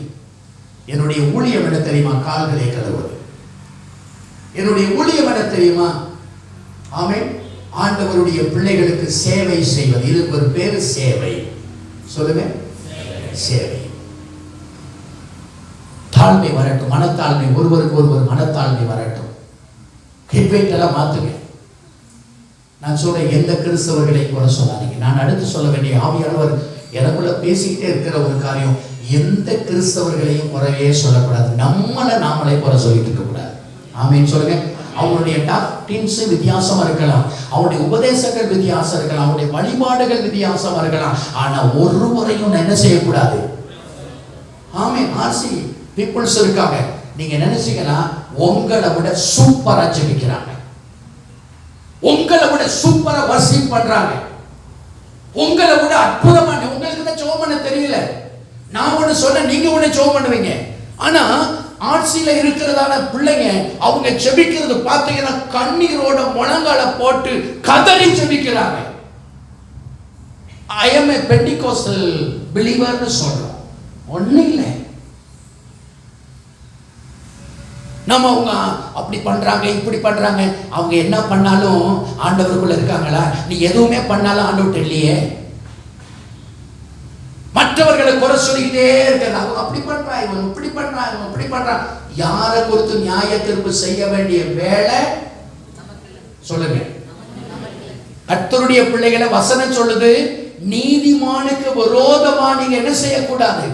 என்னுடைய ஊழியம் என்ன தெரியுமா? கால்களை கழுவுவது. என்னுடைய ஊழியம் என்ன தெரியுமா? ஆமென், ஆண்டவருடைய பிள்ளைகளுக்கு சேவை செய்வது. இதுக்கு ஒரு பேரு சேவை. சொல்லுங்க, சேவை. தாழ்மை வரட்டும், மனத்தாழ்மை, ஒருவருக்கு ஒருவர் மனத்தாழ்மை வரட்டும். ஹிட்வைட்டெல்லாம் மாத்துங்க. நான் சொல்றேன், எந்த கிறிஸ்தவர்களை குறை சொல்லாதீங்க. நான் அடுத்து சொல்ல வேண்டிய ஆவியானவர் எனக்குள்ள பேசிக்கிட்டே இருக்கிற ஒரு காரியம், எந்த கிறிஸ்தவர்களையும் குறையே சொல்லக்கூடாது. நாமளே குறை சொல்லிட்டு இருக்க கூடாது. ஆமென் சொல்லுங்க. அவங்களுடைய டாக்டின்ஸ் வித்தியாசமா இருக்கலாம், அவருடைய உபதேசங்கள் வித்தியாசம் இருக்கலாம், அவருடைய வழிபாடுகள் வித்தியாசமா இருக்கலாம். ஆனா ஒருவரையும் என்ன செய்யக்கூடாது. ஆமென். ஆர்சி பீப்புள்ஸ் இருக்காங்க, நீங்க நினைச்சீங்கன்னா உங்களை விட சூப்பரா ஜெபிக்கிறாங்க, உங்களை விட சூப்பரா வர்ஷிப் பண்றாங்க, உங்களை விட அற்புதமா. உங்களுக்கு தான் ஜெபம் பண்ண தெரியல. நான் ஒண்ணு சொன்ன, நீங்க ஒண்ணு ஜெபம் பண்ணுவீங்க. ஆனா ஆட்சியில இருக்கிறதான பிள்ளைங்க அவங்க ஜெபிக்கிறது பார்த்தீங்கன்னா கண்ணீரோட முழங்கால போட்டு கதறி ஜெபிக்கிறாங்க. I am a Pentecostal believer னு சொல்றோம். ஒண்ணு இல்லை. நம்ம அவங்க அப்படி பண்றாங்க, இப்படி பண்றாங்க. அவங்க என்ன பண்ணாலும் ஆண்டவருக்குள்ள இருக்காங்களா? நீ எதுவுமே பண்ணாலும் ஆண்டவர்ட்ட இல்லையே. மற்றவர்களை குறை சொல்லிக்கிட்டே இருக்கிறது. அவங்க அப்படி பண்றான், இவன் இப்படி பண்றான், இவன் இப்படி பண்றான். யாரை குறித்து நியாய தீர்ப்பு செய்ய வேண்டிய வேலை சொல்லுங்க. கர்த்தருடைய பிள்ளைகளை வசனம் சொல்லுது, நீதிமானுக்கு விரோதமா நீங்க என்ன செய்யக்கூடாது.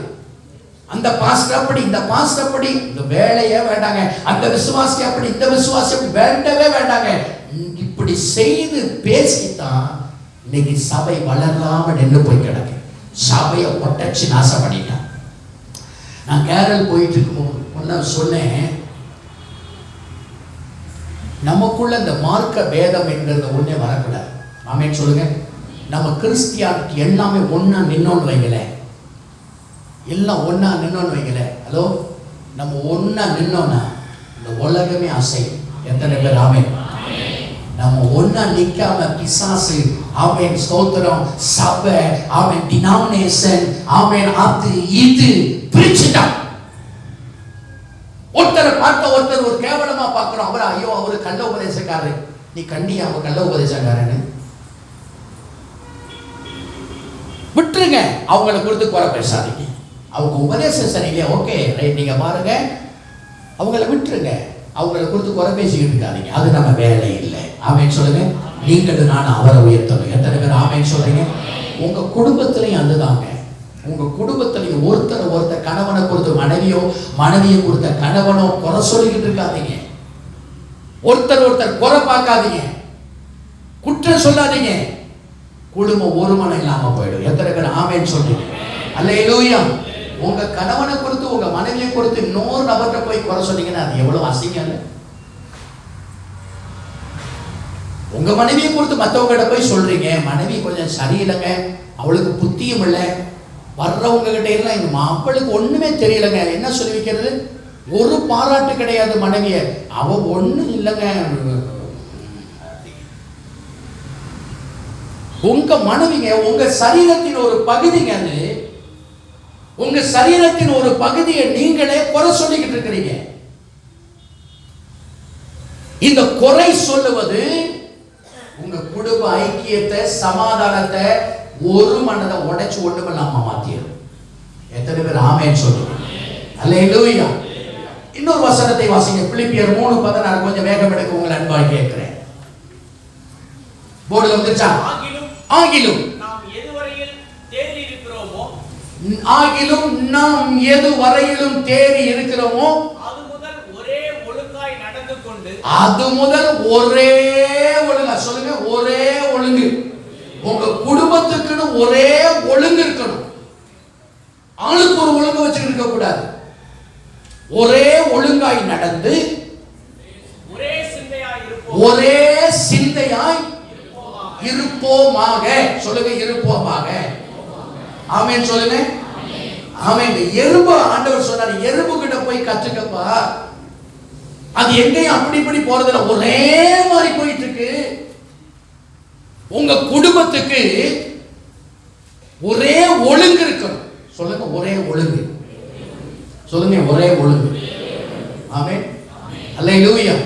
அந்த பாஸ்டர் அப்படி, இந்த பாஸ்டர் அப்படி, இந்த வேலையே வேண்டாங்க. அந்த விசுவாசி அப்படி, இந்த விசுவாசி வேண்டவே வேண்டாங்க. இப்படி செய்து பேசித்தான் இன்னைக்கு சபை வளராம நின்று போய் கிடக்கு. சபையை ஒட்டச்சு நாசம் பண்ணிட்டான். நான் கேரள் போயிட்டு இருக்கும்போது சொன்னேன், நமக்குள்ள இந்த மார்க்க பேதம் என்கிறது ஒண்ணே வரக்கூடாது. ஆமென் சொல்லுங்க. நம்ம கிறிஸ்டியானிட்டி எல்லாமே ஒன்னா நின்னோன்னு வைங்களேன், எல்லாம் ஒன்னா நின்னோன்னு வைங்களேன். ஹலோ, நம்ம ஒன்னா நின்னோன்னா இந்த உலகமே அசையும். எத்தனை பேர் ஆமென்? நம்ம ஒன்னா நிக்காம பிசாசு, ஆமென் ஸ்தோத்திரம், சபை, ஆமென் டினாமினேஷன், ஆமென் அது இது பிரிச்சுட்டான். ஒருத்தரை பார்த்த ஒருத்தர் ஒரு கேவலமா பார்க்கிறோம். அவர் ஐயோ அவரு கள்ள உபதேசக்காரர், நீ கண்டி அவன் கள்ள உபதேசக்காரன்னு விட்டுருங்க. அவங்களை குறித்து குறை பேசாதீங்க. அவங்க உபதேசம் சரியில்லையா, ஓகே ரைட், நீங்க பாருங்க, அவங்கள விட்டுருங்க. அவங்களை குறித்து குறை பேசிக்கிட்டு இருக்காதீங்க, அது நம்ம வேலை இல்லை. ஆமென் சொல்லுங்க. நீங்கள் நான் அவரை உயர்த்தணும். எத்தனை பேர் ஆமென் சொல்றீங்க? உங்க குடும்பத்திலையும் அதுதாங்க. உங்க குடும்பத்திலையும் ஒருத்தர் கணவனை குறித்து மனைவியோ, மனைவியை குறித்த கணவனோ குறை சொல்லிக்கிட்டு இருக்காதீங்க. ஒருத்தர் குறை பார்க்காதீங்க, குற்றம் சொல்லாதீங்க. குடும்பம் ஒரு மனம் இல்லாம போயிடும். எத்தனை பேர் ஆமென் சொல்றீங்க? அல்லேலூயா. உங்க கணவனை குறித்து, உங்க மனைவியை குறித்து இன்னொரு நபர்கிட்ட போய் குறை சொன்னீங்கன்னா அது எவ்வளவு அசிங்கம். உங்க மனைவியை குறித்து மற்றவங்க போய் சொல்றீங்க, மனைவி கொஞ்சம் சரியில்லைங்க, அவளுக்கு புத்தியும் இல்லை, வர்றவங்க கிட்ட எல்லாம் எங்க மாப்பிளுக்கு ஒண்ணுமே தெரியலங்க, என்ன சொல்லி வைக்கிறது? ஒரு பாராட்டு கிடையாது மனைவிய, அவ ஒண்ணும் இல்லைங்க. உங்க மனைவிங்க உங்க சரீரத்தின் ஒரு பகுதிங்க. அது உங்க சரீரத்தின் ஒரு பகுதியை நீங்களே குறை சொல்லிக்கிட்டு இருக்கிறீங்க. இந்த குறை சொல்லுவது உங்க குடும்ப ஐக்கியத்தை, சமாதானத்தை, ஒரு மனதை உடைச்சு ஒண்ணுமில்லாம மாத்திரும். எத்தனை பேர் ஆமென் சொல்லுங்க? அல்லேலூயா. இன்னொரு வசனத்தை வாசிங்க, பிலிப்பியர் 3:16. கொஞ்சம் வேகம் எடுக்க உங்களை அன்பாய் கேட்கிறேன். போர்டுல வந்துச்சா? ஆகிலும் நாம் எதுவரையில் தேறி இருக்கிறோமோ, ஆகிலும் நாம் எதுவரையிலும் தேறி இருக்கிறோமோ, அது முதல் ஒரே ஒழுங்காய் நடந்து கொண்டு, அது முதல் ஒரே ஒழுங்கா சொல்லுங்க, ஒரே ஒழுங்கு. உங்க குடும்பத்துக்குன்னு ஒரே ஒழுங்கு இருக்கணும். ஆளுக்கு ஒரு ஒழுங்கு வச்சுட்டு இருக்க கூடாது. ஒரே ஒழுங்காய் நடந்து ஒரே சிந்தையாய் இருப்போமாக. சொல்லுங்க, இருப்போமாக. ஆமென் சொல்லுங்க. ஆமென். எறும்பு ஆண்டவர் சொன்னார், எறும்பு கிட்ட போய் கத்துக்கப்பா, அது எங்கேயும் அப்படி இப்படி போறதுல ஒரே மாதிரி போயிட்டு இருக்கு. உங்க குடும்பத்துக்கு ஒரே ஒழுங்கு இருக்கணும். சொல்லுங்க, ஒரே ஒழுங்கு. சொல்லுங்க, ஒரே ஒழுங்கு. ஆமென். அல்லேலூயா.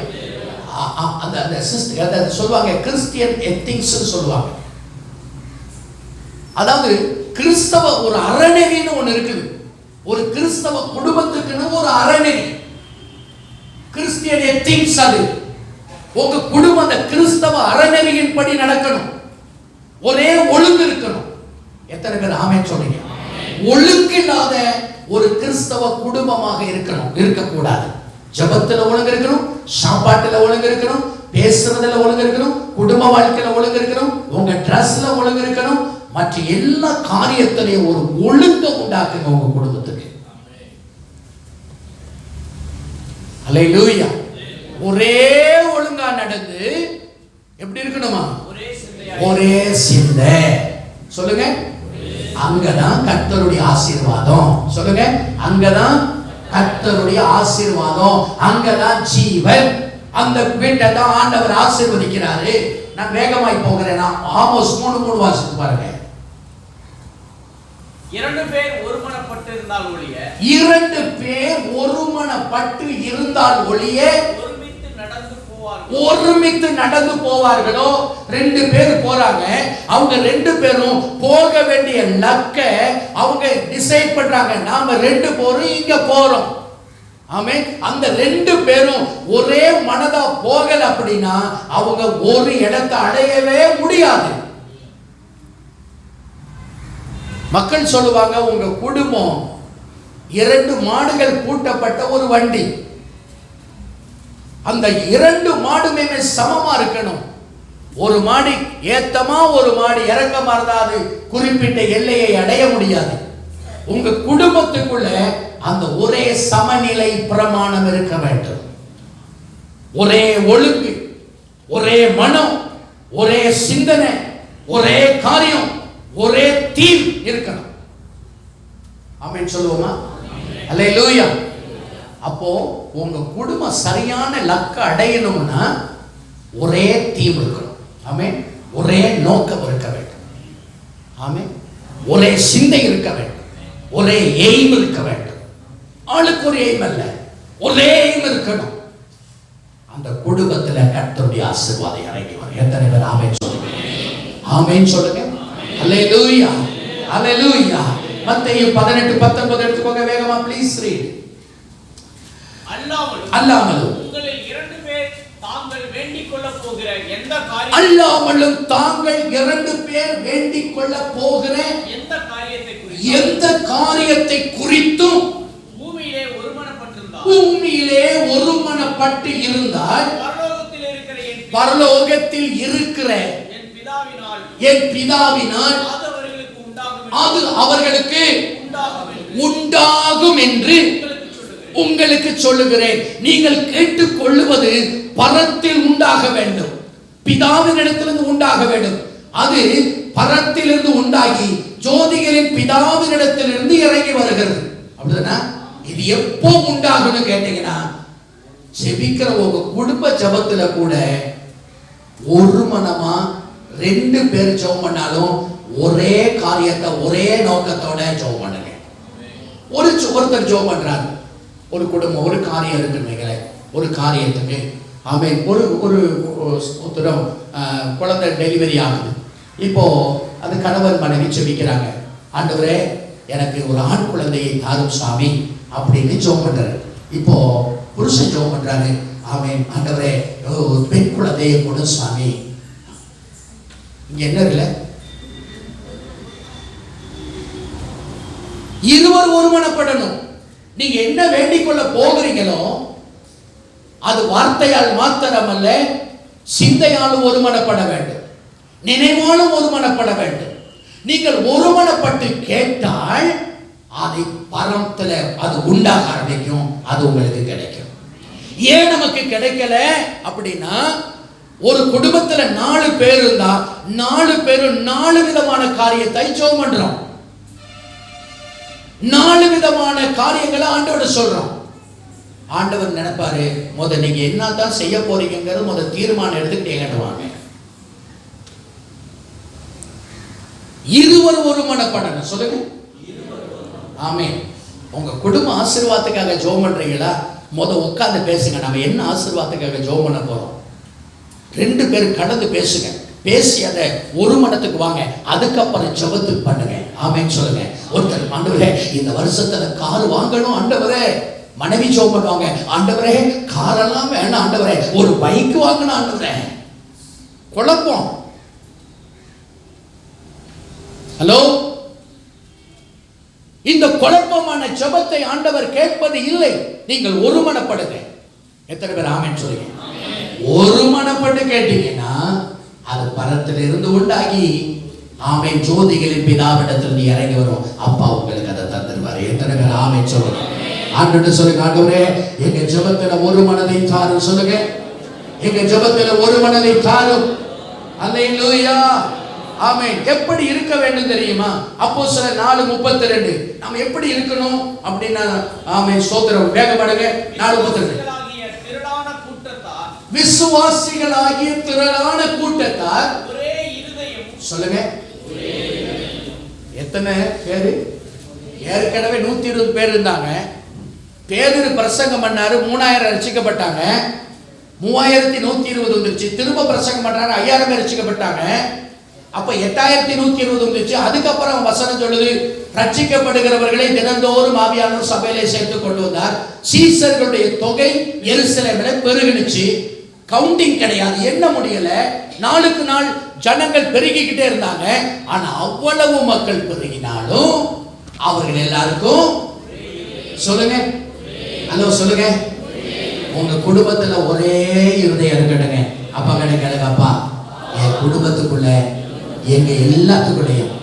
அந்த சிஸ்டர் சொல்லுவாங்க, கிறிஸ்டியன் எத்திக்ஸ் சொல்லுவாங்க. அதாவது கிறிஸ்தவ ஒரு அறநெறின்னு ஒண்ணு இருக்குது. ஒரு கிறிஸ்தவ குடும்பத்துக்குன்னு ஒரு அறநெறி, கிறிஸ்டியன் எத்திக்ஸ். அது உங்க குடும்பம் அந்த கிறிஸ்தவ அறநெறியின் படி நடக்கணும். ஒரே ஒழுங்கு இருக்கணும். எத்தனை பேர் ஆமென் சொல்றீங்க? ஒழுங்கு இல்லாத ஒரு கிறிஸ்தவ குடும்பமாக இருக்கணும், இருக்கக்கூடாது. ஜபத்துல ஒழுங்கு இருக்கணும், சாப்பாட்டுல ஒழுங்கு இருக்கணும், பேசுறதுல ஒழுங்கு இருக்கணும், குடும்ப வாழ்க்கையில ஒழுங்கு இருக்கணும், உங்க ட்ரெஸ்ல ஒழுங்கு இருக்கணும், மற்ற எல்லா காரியத்திலையும் ஒரு ஒழுங்கை உண்டாக்குங்க உங்க குடும்பத்துக்கு. அல்லேலூயா. ஒரே ஒழுங்கா நடந்து எப்படி இருக்கணுமா? ஒரே சிந்தை. சொல்லுங்க, அங்கதான் கர்த்தருடைய ஆசீர்வாதம். சொல்லுங்க, அங்கதான் கர்த்தருடைய ஆசீர்வாதம், அங்கதான் ஜீவன். அந்த வீட்டை தான் ஆண்டவர் ஆசீர்வதிக்கிறாரு. நான் வேகமாய் போகிறேன். ஆமோஸ் 3:3 வாசித்து பாருங்க. 2 பேர் ஒருமனப்பட்டு இருந்தால் ஒழிய, 2 பேர் ஒருமனப்பட்டு இருந்தால் ஒழிய ஒருமித்து நடந்து போவார்கள். ஒருமித்து நடந்து போவார்களோ, 2 பேர் போறாங்க, அவங்க 2 பேரும் போக வேண்டிய லக்க அவங்க டிசைட் பண்றாங்க, நாம 2 பேரும் இங்க போறோம். ஆமென். அந்த 2 பேரும் ஒரே மனதா போகல அப்படின்னா அவங்க ஒரு இடத்தை அடையவே முடியாது. மக்கள் சொல்லுவாங்க, உங்க குடும்பம் 2 மாடுகள் பூட்டப்பட்ட ஒரு வண்டி. அந்த 2 மாடுமே சமமா இருக்கணும். ஒரு மாடி ஏத்தமா ஒரு மாடி இறக்கமா இருந்தா அது குறிப்பிட்ட எல்லையை அடைய முடியாது. உங்க குடும்பத்துக்குள்ள அந்த ஒரே சமநிலை பிரமாணம் இருக்க வேண்டும். ஒரே ஒழுங்கு, ஒரே மனம், ஒரே சிந்தனை, ஒரே காரியம், ஒரே தீம் இருக்கணும். ஆமென் சொல்லுவோமா? அல்லேலூயா. அப்போ உங்க குடும்பம் சரியான லக்க அடையணும்னா ஒரே தீம் இருக்கணும். ஆமென். ஒரே நோக்கம் இருக்க வேண்டும். ஆமென். ஒரே சிந்தை இருக்க வேண்டும். ஒரே எய்ம் இருக்க வேண்டும். ஆளுக்கு ஒரு எய்ம் அல்ல, ஒரே எய்ம் இருக்கணும். அந்த குடும்பத்துல கர்த்தருடைய ஆசீர்வாதம் இறங்கி வரும். எத்தனை பேர் ஆமென் சொல்லுங்க? ஆமென் சொல்லுங்க. அல்லேலூயா, அல்லேலூயா. மத்தேயு 18:19 எடுத்துக்கோங்க வேகமா, ப்ளீஸ் ரீட். அல்லாமலும் உங்களில் 2 பேர் தாங்கள் வேண்டிக் கொள்ள போகிற எந்த காரியம், அல்லாமலும் தாங்கள் 2 பேர் வேண்டிக் கொள்ள போகிற எந்த காரியத்தை குறித்தும் பூமியிலே ஒருமனப்பட்டு இருந்தால் பரலோகத்தில் இருக்கிற என் பிதாவினால் அது அவர்களுக்கு உண்டாகும் என்று உங்களுக்கு சொல்லுகிறேன். நீங்கள் கேட்டுக்கொள்ளுவது பரத்தில் உண்டாக வேண்டும், பிதாவின் இடத்திலிருந்து உண்டாக வேண்டும். அது பரத்திலிருந்து உண்டாகி ஜோதிகளின் பிதாவின் இடத்திலிருந்து இறங்கி வருகிறது. அப்படின்னா இது எப்போ உண்டாகும்னு கேட்டீங்கன்னா, ஜெபிக்கிற உங்க குடும்ப ஜெபத்துல கூட ஒரு மனமா 2 பேர் ஜெபம் பண்ணாலும் ஒரே காரியத்தை ஒரே நோக்கத்தோட ஜெபம் பண்ணுங்க. ஒருத்தர் ஜெபம் பண்றாரு, ஒரு குடும்பம் ஒரு காரியம் இருக்குன்னு, ஒரு காரியத்துக்கு ஆமென், ஒரு உத்தரம் குழந்தை டெலிவரி ஆகுது. இப்போ அது கணவன் மனைவி ஜெபிக்கிறாங்க, ஆண்டவரே எனக்கு ஒரு ஆண் குழந்தையை தாரும் சாமி அப்படின்னு ஜெபம் பண்றாரு. இப்போ புருஷன் ஜெபம் பண்றாரு, ஆமென், ஆண்டவரே ஒரு பெண் குழந்தையை கொடு சாமி. இங்க என்ன இல்ல, இருவர் ஒருமனப்படணும். நீங்க என்ன வேண்டிக் கொள்ள போகிறீங்களோ அது வார்த்தையால் மாத்திரமல்ல, சிந்தையாலும் ஒருமனப்பட வேண்டும், நினைவாலும் ஒருமனப்பட வேண்டும். நீங்கள் ஒருமனப்பட்டு கேட்டால் அதை பரத்துல அது உண்டாக ஆரம்பிக்கும், அது உங்களுக்கு கிடைக்கும். ஏன் நமக்கு கிடைக்கல அப்படின்னா, ஒரு குடும்பத்துல 4 பேர் இருந்தா 4 பேரும் 4 விதமான காரியத்தை ஜெபம் பண்றோம், 4 விதமான காரியங்களை ஆண்டவர்கிட்ட சொல்றோம். ஆண்டவர் நினைப்பாரு, முத நீங்க என்னதான் செய்ய போறீங்கிறது முத தீர்மானம் எடுத்துக்கிட்டே வாங்க. இருவர் ஒருமனப்படணும். சொல்லுங்க ஆமென். உங்க குடும்ப ஆசீர்வாதத்துக்காக ஜெபம் பண்றீங்களா? முத உட்கார்ந்து பேசுங்க, நம்ம என்ன ஆசீர்வாதத்துக்காக ஜெபம் பண்ண போறோம். 2 பேர் கடந்து பேசுங்க, பேசி அதை ஒரு மனத்துக்கு வாங்க, அதுக்கப்புறம் ஜெபத்துக்கு பண்ணுங்க. ஆமென் சொல்லுங்க. ஒருத்தர், ஆண்டவரே இந்த வருஷத்துல கார் வாங்கணும் ஆண்டவரே, மனைவி ஜெபம் பண்ணுவாங்க, ஆண்டவரே காரெல்லாம் வேணாம் ஆண்டவரே, ஒரு பைக் வாங்கணும் ஆண்டவரே. குழப்பம். ஹலோ, இந்த குழப்பமான ஜெபத்தை ஆண்டவர் கேட்பது இல்லை. நீங்கள் ஒருமனப்படுங்க. எத்தனை பேர் ஆமென் சொல்லுங்க? ஒருமனப்பட்டு கேட்டீங்கன்னா அது பரத்திலிருந்து உண்டாகி ஆமென் ஜோதிகளின் பிதாவிடத்தில் இறங்கி வரும். அப்பா உங்களுக்கு அதை தந்துருவாரு. எத்தனை பேர் ஆமென் சொல்லுங்க? ஆண்டவரே சொல்லுங்க, ஆண்டவரே எங்க ஜெபத்துல ஒரு மனதை தாரும். சொல்லுங்க, எங்க ஜெபத்துல ஒரு மனதை தாரும். அல்லேலூயா, ஆமென். எப்படி இருக்க வேண்டும் தெரியுமா? அப்போஸ்தலர் 4:32 நாம எப்படி இருக்கணும் அப்படின்னா, ஆமென் ஸ்தோத்திரம், வேகப்படுங்க. 4:32 விசுவாசிகளாகிய திரளான கூட்டத்தார் ஒரே இருதயம். சொல்லுங்க, எத்தனை பேரு? ஏற்கனவே 120 பேர் இருந்தாங்க. பேதுரு பிரசங்கம் பண்ணாரு, 3000 ரட்சிக்கப்பட்டாங்க. 3120 வந்துருச்சு. திரும்ப பிரசங்கம் பண்றாங்க, 5000 பேர் ரட்சிக்கப்பட்டாங்க. அப்ப 8120 வந்துருச்சு. அதுக்கப்புறம் வசனம் சொல்லுது, ரட்சிக்கப்படுகிறவர்களை தினந்தோறும் ஆவியானவர் சபையிலே சேர்த்து கொண்டு வந்தார். சீசர்களுடைய தொகை எருசலேமிலே பெருகினுச்சு. கவுண்டிங் கிடையாது, எண்ண முடியல. நாளுக்கு நாள் ஜனங்கள் பெருகிக்கிட்டே இருந்தாங்க. ஆனா அவ்வளவு மக்கள் பெருகினாலும் அவர்கள் எல்லாருக்கும் சொல்லுங்க, ஹலோ சொல்லுங்க, உங்க குடும்பத்துல ஒரே இருதயம் இருக்கட்டுங்க. அப்பா கிடைக்காதுங்க, அப்பா என் குடும்பத்துக்குள்ள எங்க எல்லாத்துக்குள்ளேயும்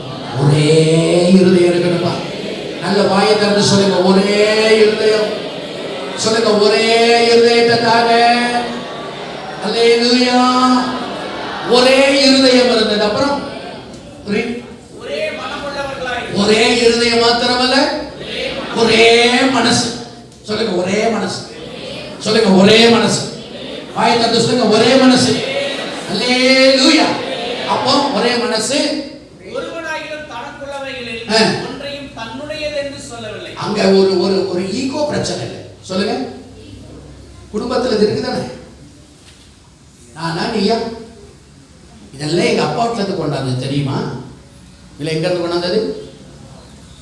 ஒரே இருதயம் இருக்கணும்பா. நல்ல வாயை திறந்து சொல்லுங்க, ஒரே இருதயம். சொல்லுங்க, ஒரே இருதயத்தை தாங்க. அல்லேலூயா. ஒரே இருதயம் இருந்தது. அப்புறம் ஒரே மனமுள்ளவர்களாய், ஒரே இருதயம் மாத்திரமல்ல, ஒரே மனசு. சொல்லுங்க, ஒரே மனசு. சொல்லுங்க, ஒரே மனசு. வாயை திறந்து சொல்லுங்க, ஒரே மனசு. அல்லேலூயா. அப்போ ஒரே மனசு. ஒருவனாகிலும் தனக்குள்ளவைகளில் ஒன்றையும் தன்னுடையது என்று சொல்லவில்லை. அங்க ஒரு ஈகோ பிரச்சனை இல்லை. சொல்லுங்க, குடும்பத்தில் இது இருக்குதானே, நானா நீயா, இதெல்லாம் எங்க அப்பா வீட்டுல இருந்து கொண்டாந்தது தெரியுமா? இல்ல எங்க இருந்து கொண்டாந்தது?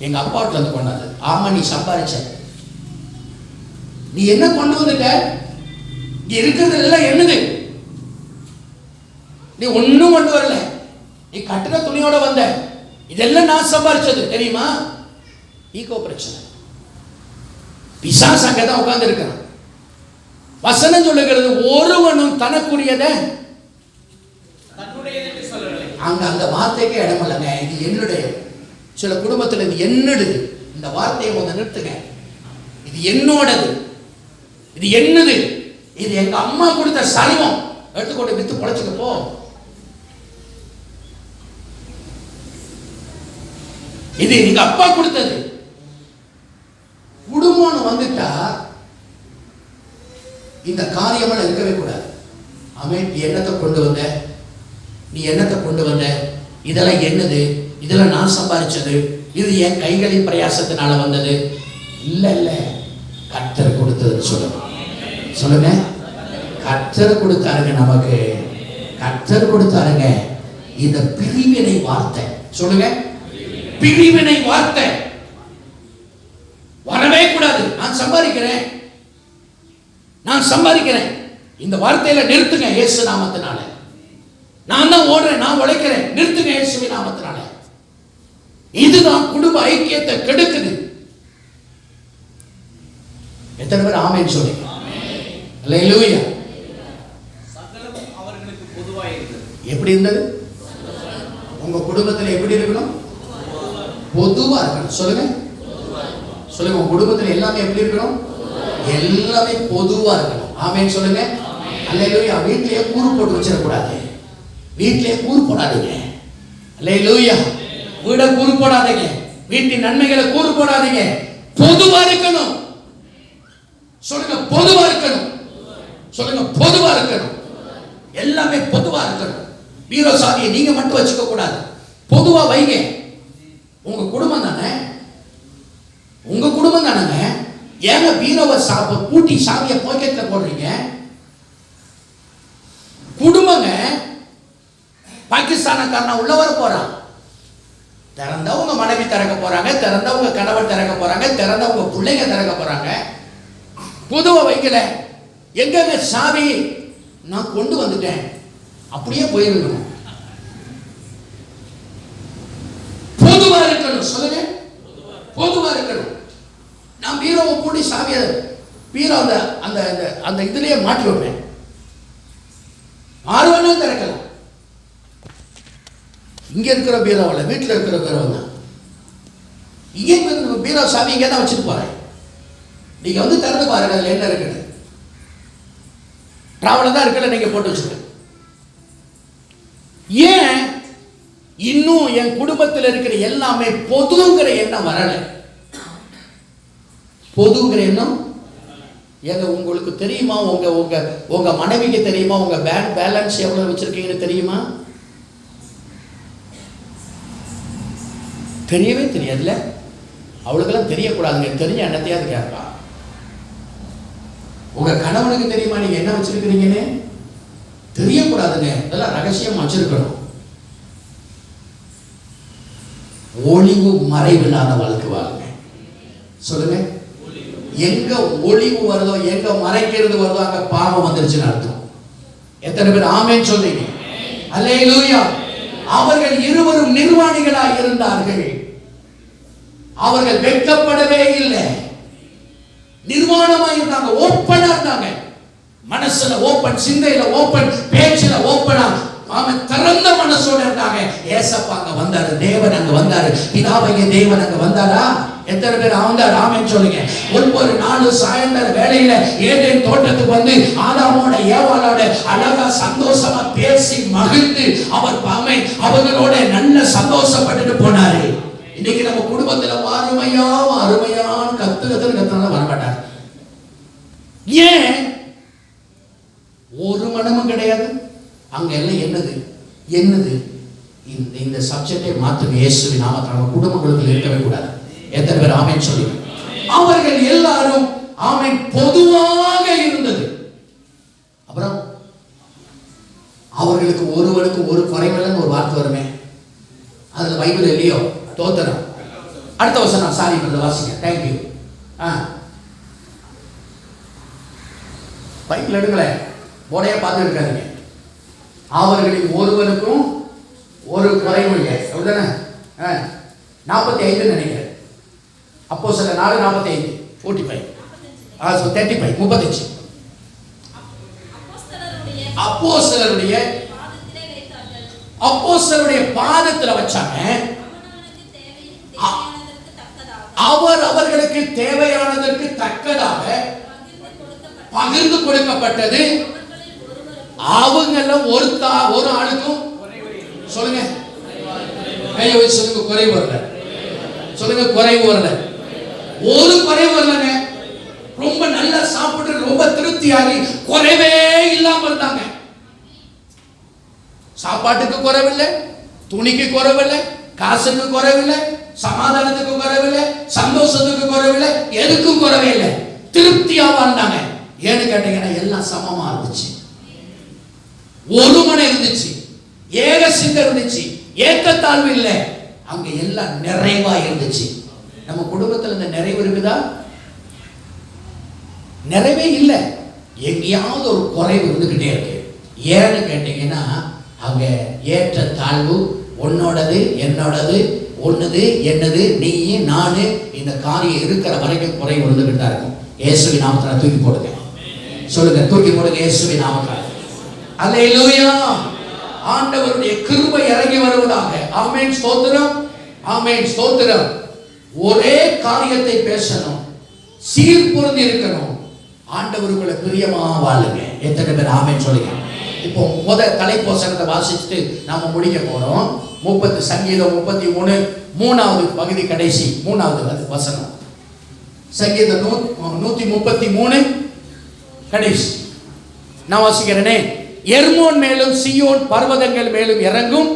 எங்க அப்பா வீட்டுல இருந்து கொண்டாந்தது. ஆமா, நீ சம்பாதிச்ச, நீ என்ன கொண்டு வந்துட்ட? இங்க இருக்கிறது எல்லாம் என்னது? நீ ஒண்ணும் கொண்டு வரல, நீ கட்டுற துணியோட வந்த. இதெல்லாம் நான் சம்பாதிச்சது தெரியுமா? ஈகோ பிரச்சனை. பிசாசு அங்கதான் உட்கார்ந்து இருக்கிறான். வசனம் சொல்லுகிறது, ஒருவனும் தனக்குரியதை தன்னுடையது என்று சொல்லவில்லை. அங்க அந்த வார்த்தைக்கே இடமில்லைங்க. இது என்னுடைய, சில குடும்பத்தில் இது என்னுடைய, இந்த வார்த்தையை முதல்ல நிறுத்துங்க. இது என்னோடது, இது என்னது, இது எங்க அம்மா கொடுத்த சர்வம், எடுத்துக்கொண்டு வித்து பொழைச்சுக்க போ. இது எங்க அப்பா கொடுத்தது. குடும்பம்னு வந்துட்டா இந்த காரியமெல்லாம் இருக்கவே கூடாது. அவன் நீ என்னத்தை கொண்டு வந்த, நீ என்னத்தை கொண்டு வந்த, இதெல்லாம் என்னது, இதெல்லாம் நான் சம்பாதிச்சது, இது என் கைகளின் பிரயாசத்தினால வந்தது. இல்ல இல்ல, கர்த்தர் கொடுத்ததுன்னு சொல்லுங்க. சொல்லுங்க, கர்த்தர் கொடுத்தாருங்க, நமக்கு கர்த்தர் கொடுத்தாருங்க. இந்த பிரிவினை வார்த்தை, சொல்லுங்க, பிரிவினை வார்த்தை வரவே கூடாது. நான் சம்பாதிக்கிறேன், நான் சம்பாதிக்கிறேன், இந்த வார்த்தையில நிறுத்துங்க இயேசு நாமத்தினால. நான் தான் ஓடுறேன், நான் உழைக்கிறேன், நிறுத்துங்க இயேசுவின் நாமத்தினால. இதுதான் குடும்ப ஐக்கியத்தை கெடுக்குது. எத்தனை பேர் ஆமென் சொல்லுங்க? அல்லேலூயா. சகலமும் அவர்களுக்கு பொதுவாய் இருந்தது. எப்படி இருந்தது? உங்க குடும்பத்தில் எப்படி இருக்கணும்? பொதுவா இருக்கணும். சொல்லுங்க, சொல்லுங்க, உங்க குடும்பத்தில் எல்லாமே எப்படி இருக்கணும்? எல்லாமே பொதுவா இருக்கணும். ஆமென் சொல்லுங்க. அல்லேலூயா. வீட்டிலேயே கூறு போட்டு வச்சிடக்கூடாது. வீட்டிலேயே கூறு போடாதீங்க. அல்லேலூயா. வீட கூறு போடாதீங்க, வீட்டின் நன்மைகளை கூறு போடாதீங்க. பொதுவா இருக்கணும். சொல்லுங்க, பொதுவா இருக்கணும். சொல்லுங்க, பொதுவா இருக்கணும். எல்லாமே பொதுவா இருக்கணும். பீரோ சாவியை நீங்க மட்டும் வச்சுக்க கூடாது, பொதுவா வைங்க. உங்க குடும்பம் தானே, உங்க குடும்பம் தானேங்க. ஏங்க பீரோவை பூட்டி சாவியை பாக்கெட்ல போடுறீங்க? குடும்பங்க. பாகிஸ்தானக்காரனா உள்ள வர போறான், திறந்தா உங்க மனைவி திறக்க போறாங்க, திறந்தா உங்க கணவன் திறக்க போறாங்க, திறந்தா உங்க பிள்ளைங்க திறக்க போறாங்க. பொதுவா வைக்கல. எங்க சாவி? நான் கொண்டு வந்துட்டேன், அப்படியே போயிருக்கணும். பொதுவா இருக்கணும். சொல்லுங்க, பொதுவா இருக்கணும். நான் பீரோவை பூட்டி சாவியை பீரோ அந்த அந்த அந்த இதுலயே மாட்டி வைப்பேன். ஆர்வம் திறக்கலாம். இங்க இருக்கிற பீரோவில், வீட்டில் இருக்கிற பீரோ தான். இங்கே பீரோ சாவி இங்கே தான் வச்சுட்டு போறேன். நீங்க வந்து திறந்து பாருங்க, அதுல என்ன இருக்குது. டிராவல தான் இருக்குல்ல, நீங்க போட்டு வச்சுருக்க. ஏன் இன்னும் என் குடும்பத்தில் இருக்கிற எல்லாமே பொதுங்கிற எண்ணம் வரல? பொதுங்கிற எண்ணம் ஏங்க உங்களுக்கு தெரியுமா? உங்க உங்க உங்க மனைவிக்கு தெரியுமா உங்க பேங்க் பேலன்ஸ் எவ்வளவு வச்சிருக்கீங்கன்னு தெரியுமா? தெரியவே தெரியாதுல்ல. அவளுக்கெல்லாம் தெரியக்கூடாதுங்க. தெரிஞ்ச எண்ணத்தையாவது கேட்பா. உங்க கணவனுக்கு தெரியுமா நீங்க என்ன வச்சிருக்கிறீங்கன்னு? தெரியக்கூடாதுங்க, இதெல்லாம் ரகசியம் வச்சிருக்கணும். ஒளிவு மறைவில்லாத வாழ்க்கை வாழுங்க. சொல்லுங்க, எங்க ஒளிவு வருதோ, எங்க மறைக்கிறது வருதோ, அங்க பாவம் வந்துருச்சுன்னு அர்த்தம். எத்தனை பேர் ஆமென் சொல்றீங்க? அல்லேலூயா. அவர்கள் இருவரும் நிர்வாணிகளாய் இருந்தார்கள். அவர்கள் வெட்கப்படவே இல்லை, நிர்வாணமாய் இருந்தாங்க, ஓப்பனா இருந்தாங்க. மனசுல ஓப்பன், சிந்தையில ஓப்பன், பேச்சுல ஓப்பனா, அவன் திறந்த மனசோட இருந்தாங்க. ஏசப்பா அங்க வந்தாரு, தேவன் அங்க வந்தாரு, பிதாவாகிய தேவன் அங்க வந்தாரா? எத்தனை பேர் வந்தார்? ஆமென் சொல்லுங்க. ஒவ்வொரு நாளும் சாயந்தர வேளையில ஏதேன் தோட்டத்துக்கு வந்து ஆதாமோட ஏவாளோட அழகா சந்தோஷமா பேசி மகிழ்ந்து அவர் அவங்களோட நல்ல சந்தோஷப்பட்டுட்டு போனாரு. இன்னைக்கு நம்ம குடும்பத்துல அருமையான கத்துனால வரமாட்டார். ஏன்? ஒரு மனமும் கிடையாது. அங்க எல்லாம் என்னது இந்த சப்ஜெக்டை மாற்றுங்க. இயேசுவின் நாமத்தில் நம்ம குடும்பங்களுக்கு இருக்கவே கூடாது. எத்தனை பேர் ஆமென் சொல்லுங்க? அவர்கள் எல்லாரும் ஆமென் பொதுவாக இருந்தது. அப்புறம் அவர்களுக்கு ஒருவனுக்கு ஒரு குறைவில்லைன்னு ஒரு வார்த்தை வருமே, அதுல பைபிள் இல்லையோ? தோத்தரம். அடுத்த வசனம் சாரி வாசிங்க. தேங்க்யூ. பைபிள் எடுக்கல, போடையா பார்த்து இருக்காருங்க. அவர்களில் ஒருவனுக்கும் ஒரு குறைவும் இல்லை. அப்படிதானே? 45 நினைக்கிறேன். அப்போ சில 4:45 45 35 35 அப்போஸ்தலருடைய பாதத்தில் வச்சாங்க. அவர் அவர்களுக்கு தேவையானதற்கு தக்கதாக பகிர்ந்து கொடுக்கப்பட்டது. அவங்க ஒரு ஆளுக்கும் சொல்லுங்க, கையை வச்சு சொல்லுங்க, குறைவு வரல. சொல்லுங்க, குறைவு வரல. ஒரு குறைவு வரலங்க. ரொம்ப நல்லா சாப்பிட்டு ரொம்ப திருப்தியாகி குறைவே இல்லாம இருந்தாங்க. சாப்பாட்டுக்கு குறைவில்லை, துணிக்கு குறைவில்லை, காசுக்கு குறைவில்லை, சமாதானத்துக்கு குறைவில்லை, சந்தோஷத்துக்கு குறைவில்லை, எதுக்கும் குறைவே இல்லை. திருப்தியா வாழ்ந்தாங்க. ஏன்னு கேட்டீங்கன்னா எல்லாம் சமமா இருந்துச்சு, ஒரு மனம் இருந்துச்சு, ஏக சிந்தை இருந்துச்சு, ஏற்றத்தாழ்வு இல்லை. அங்க எல்லாம் நிறைவா இருந்துச்சு. நம்ம குடும்பத்தில் இந்த நிறைவு இருக்குதா? நிறைவே இல்லை. எங்கேயாவது ஒரு குறைவு இருந்துகிட்டே இருக்கு. ஏன்னு கேட்டீங்கன்னா அங்க ஏற்ற தாழ்வு, உன்னோடது என்னோடது, ஒன்னுது என்னது, நீ நானு, இந்த காரியம் இருக்கிற வரைக்கும் குறைவு இருந்துகிட்டு தான் இருக்கும். இயேசுவின் நாமத்தில் தூக்கி போடுங்க. சொல்லுங்க, தூக்கி போடுங்க இயேசுவின் நாமத்தில். அல்லேலூயா. ஆண்டவருடைய கிருபை இறங்கி வருவதாக. ஆமென், ஸ்தோத்திரம், ஆமென், ஸ்தோத்திரம். ஒரே காரியத்தை பேசணும், சீர்பொருந்தி இருக்கணும், ஆண்டவருக்குள்ள பிரியமா வாழுங்க. எத்தனை பேர் ஆமென் சொல்லுங்க? இப்போ தலைப்போசனத்தை வாசிச்சுட்டு நாம முடிக்க போறோம். சங்கீதம் 33 3வது பகுதி, கடைசி 3வது வசனம். சங்கீதம் 133 கடைசி நான் வாசிக்கிறேனே. எர்மோன் மேலும் சீயோன் பர்வதங்கள் மேலும் இறங்கும்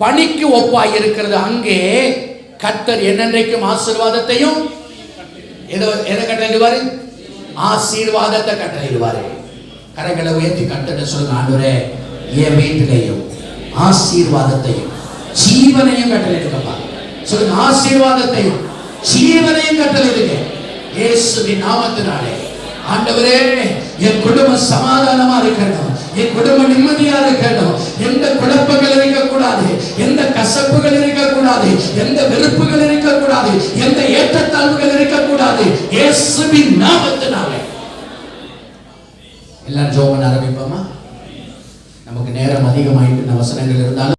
பனிக்கு ஒப்பாய் இருக்கிறது. அங்கே கர்த்தர் என்னென்றைக்கும் ஆசீர்வாதத்தையும் எதை கட்டளையிடுவாரு? ஆசீர்வாதத்தை கட்டளையிடுவாரு. கரங்களை உயர்த்தி கட்டளை சொல்லுங்க, ஆண்டவரே என் வீட்டிலையும் ஆசீர்வாதத்தையும் ஜீவனையும் கட்டளையிடுங்கப்பா. சொல்லுங்க, ஆசீர்வாதத்தையும் ஜீவனையும் கட்டளையிடுங்க இயேசுவின் நாமத்தினாலே. ஆண்டவரே, என் குடும்பம் சமாதானமா இருக்கணும், என் குடும்பம் நிம்மதியா இருக்கணும். எந்த குழப்பங்கள் இருக்கக்கூடாது, எந்த கசப்புகள் இருக்கக்கூடாது, எந்த வெறுப்புகள் இருக்கக்கூடாது, எந்த ஏற்றத்தாழ்வுகள் இருக்கக்கூடாது இயேசுவின் நாமத்தினாலே. எல்லாரும் ஜெபம் பண்ண ஆரம்பிப்போமா? நமக்கு நேரம் அதிகமாயிட்டு வசனங்கள் இருந்தாலும்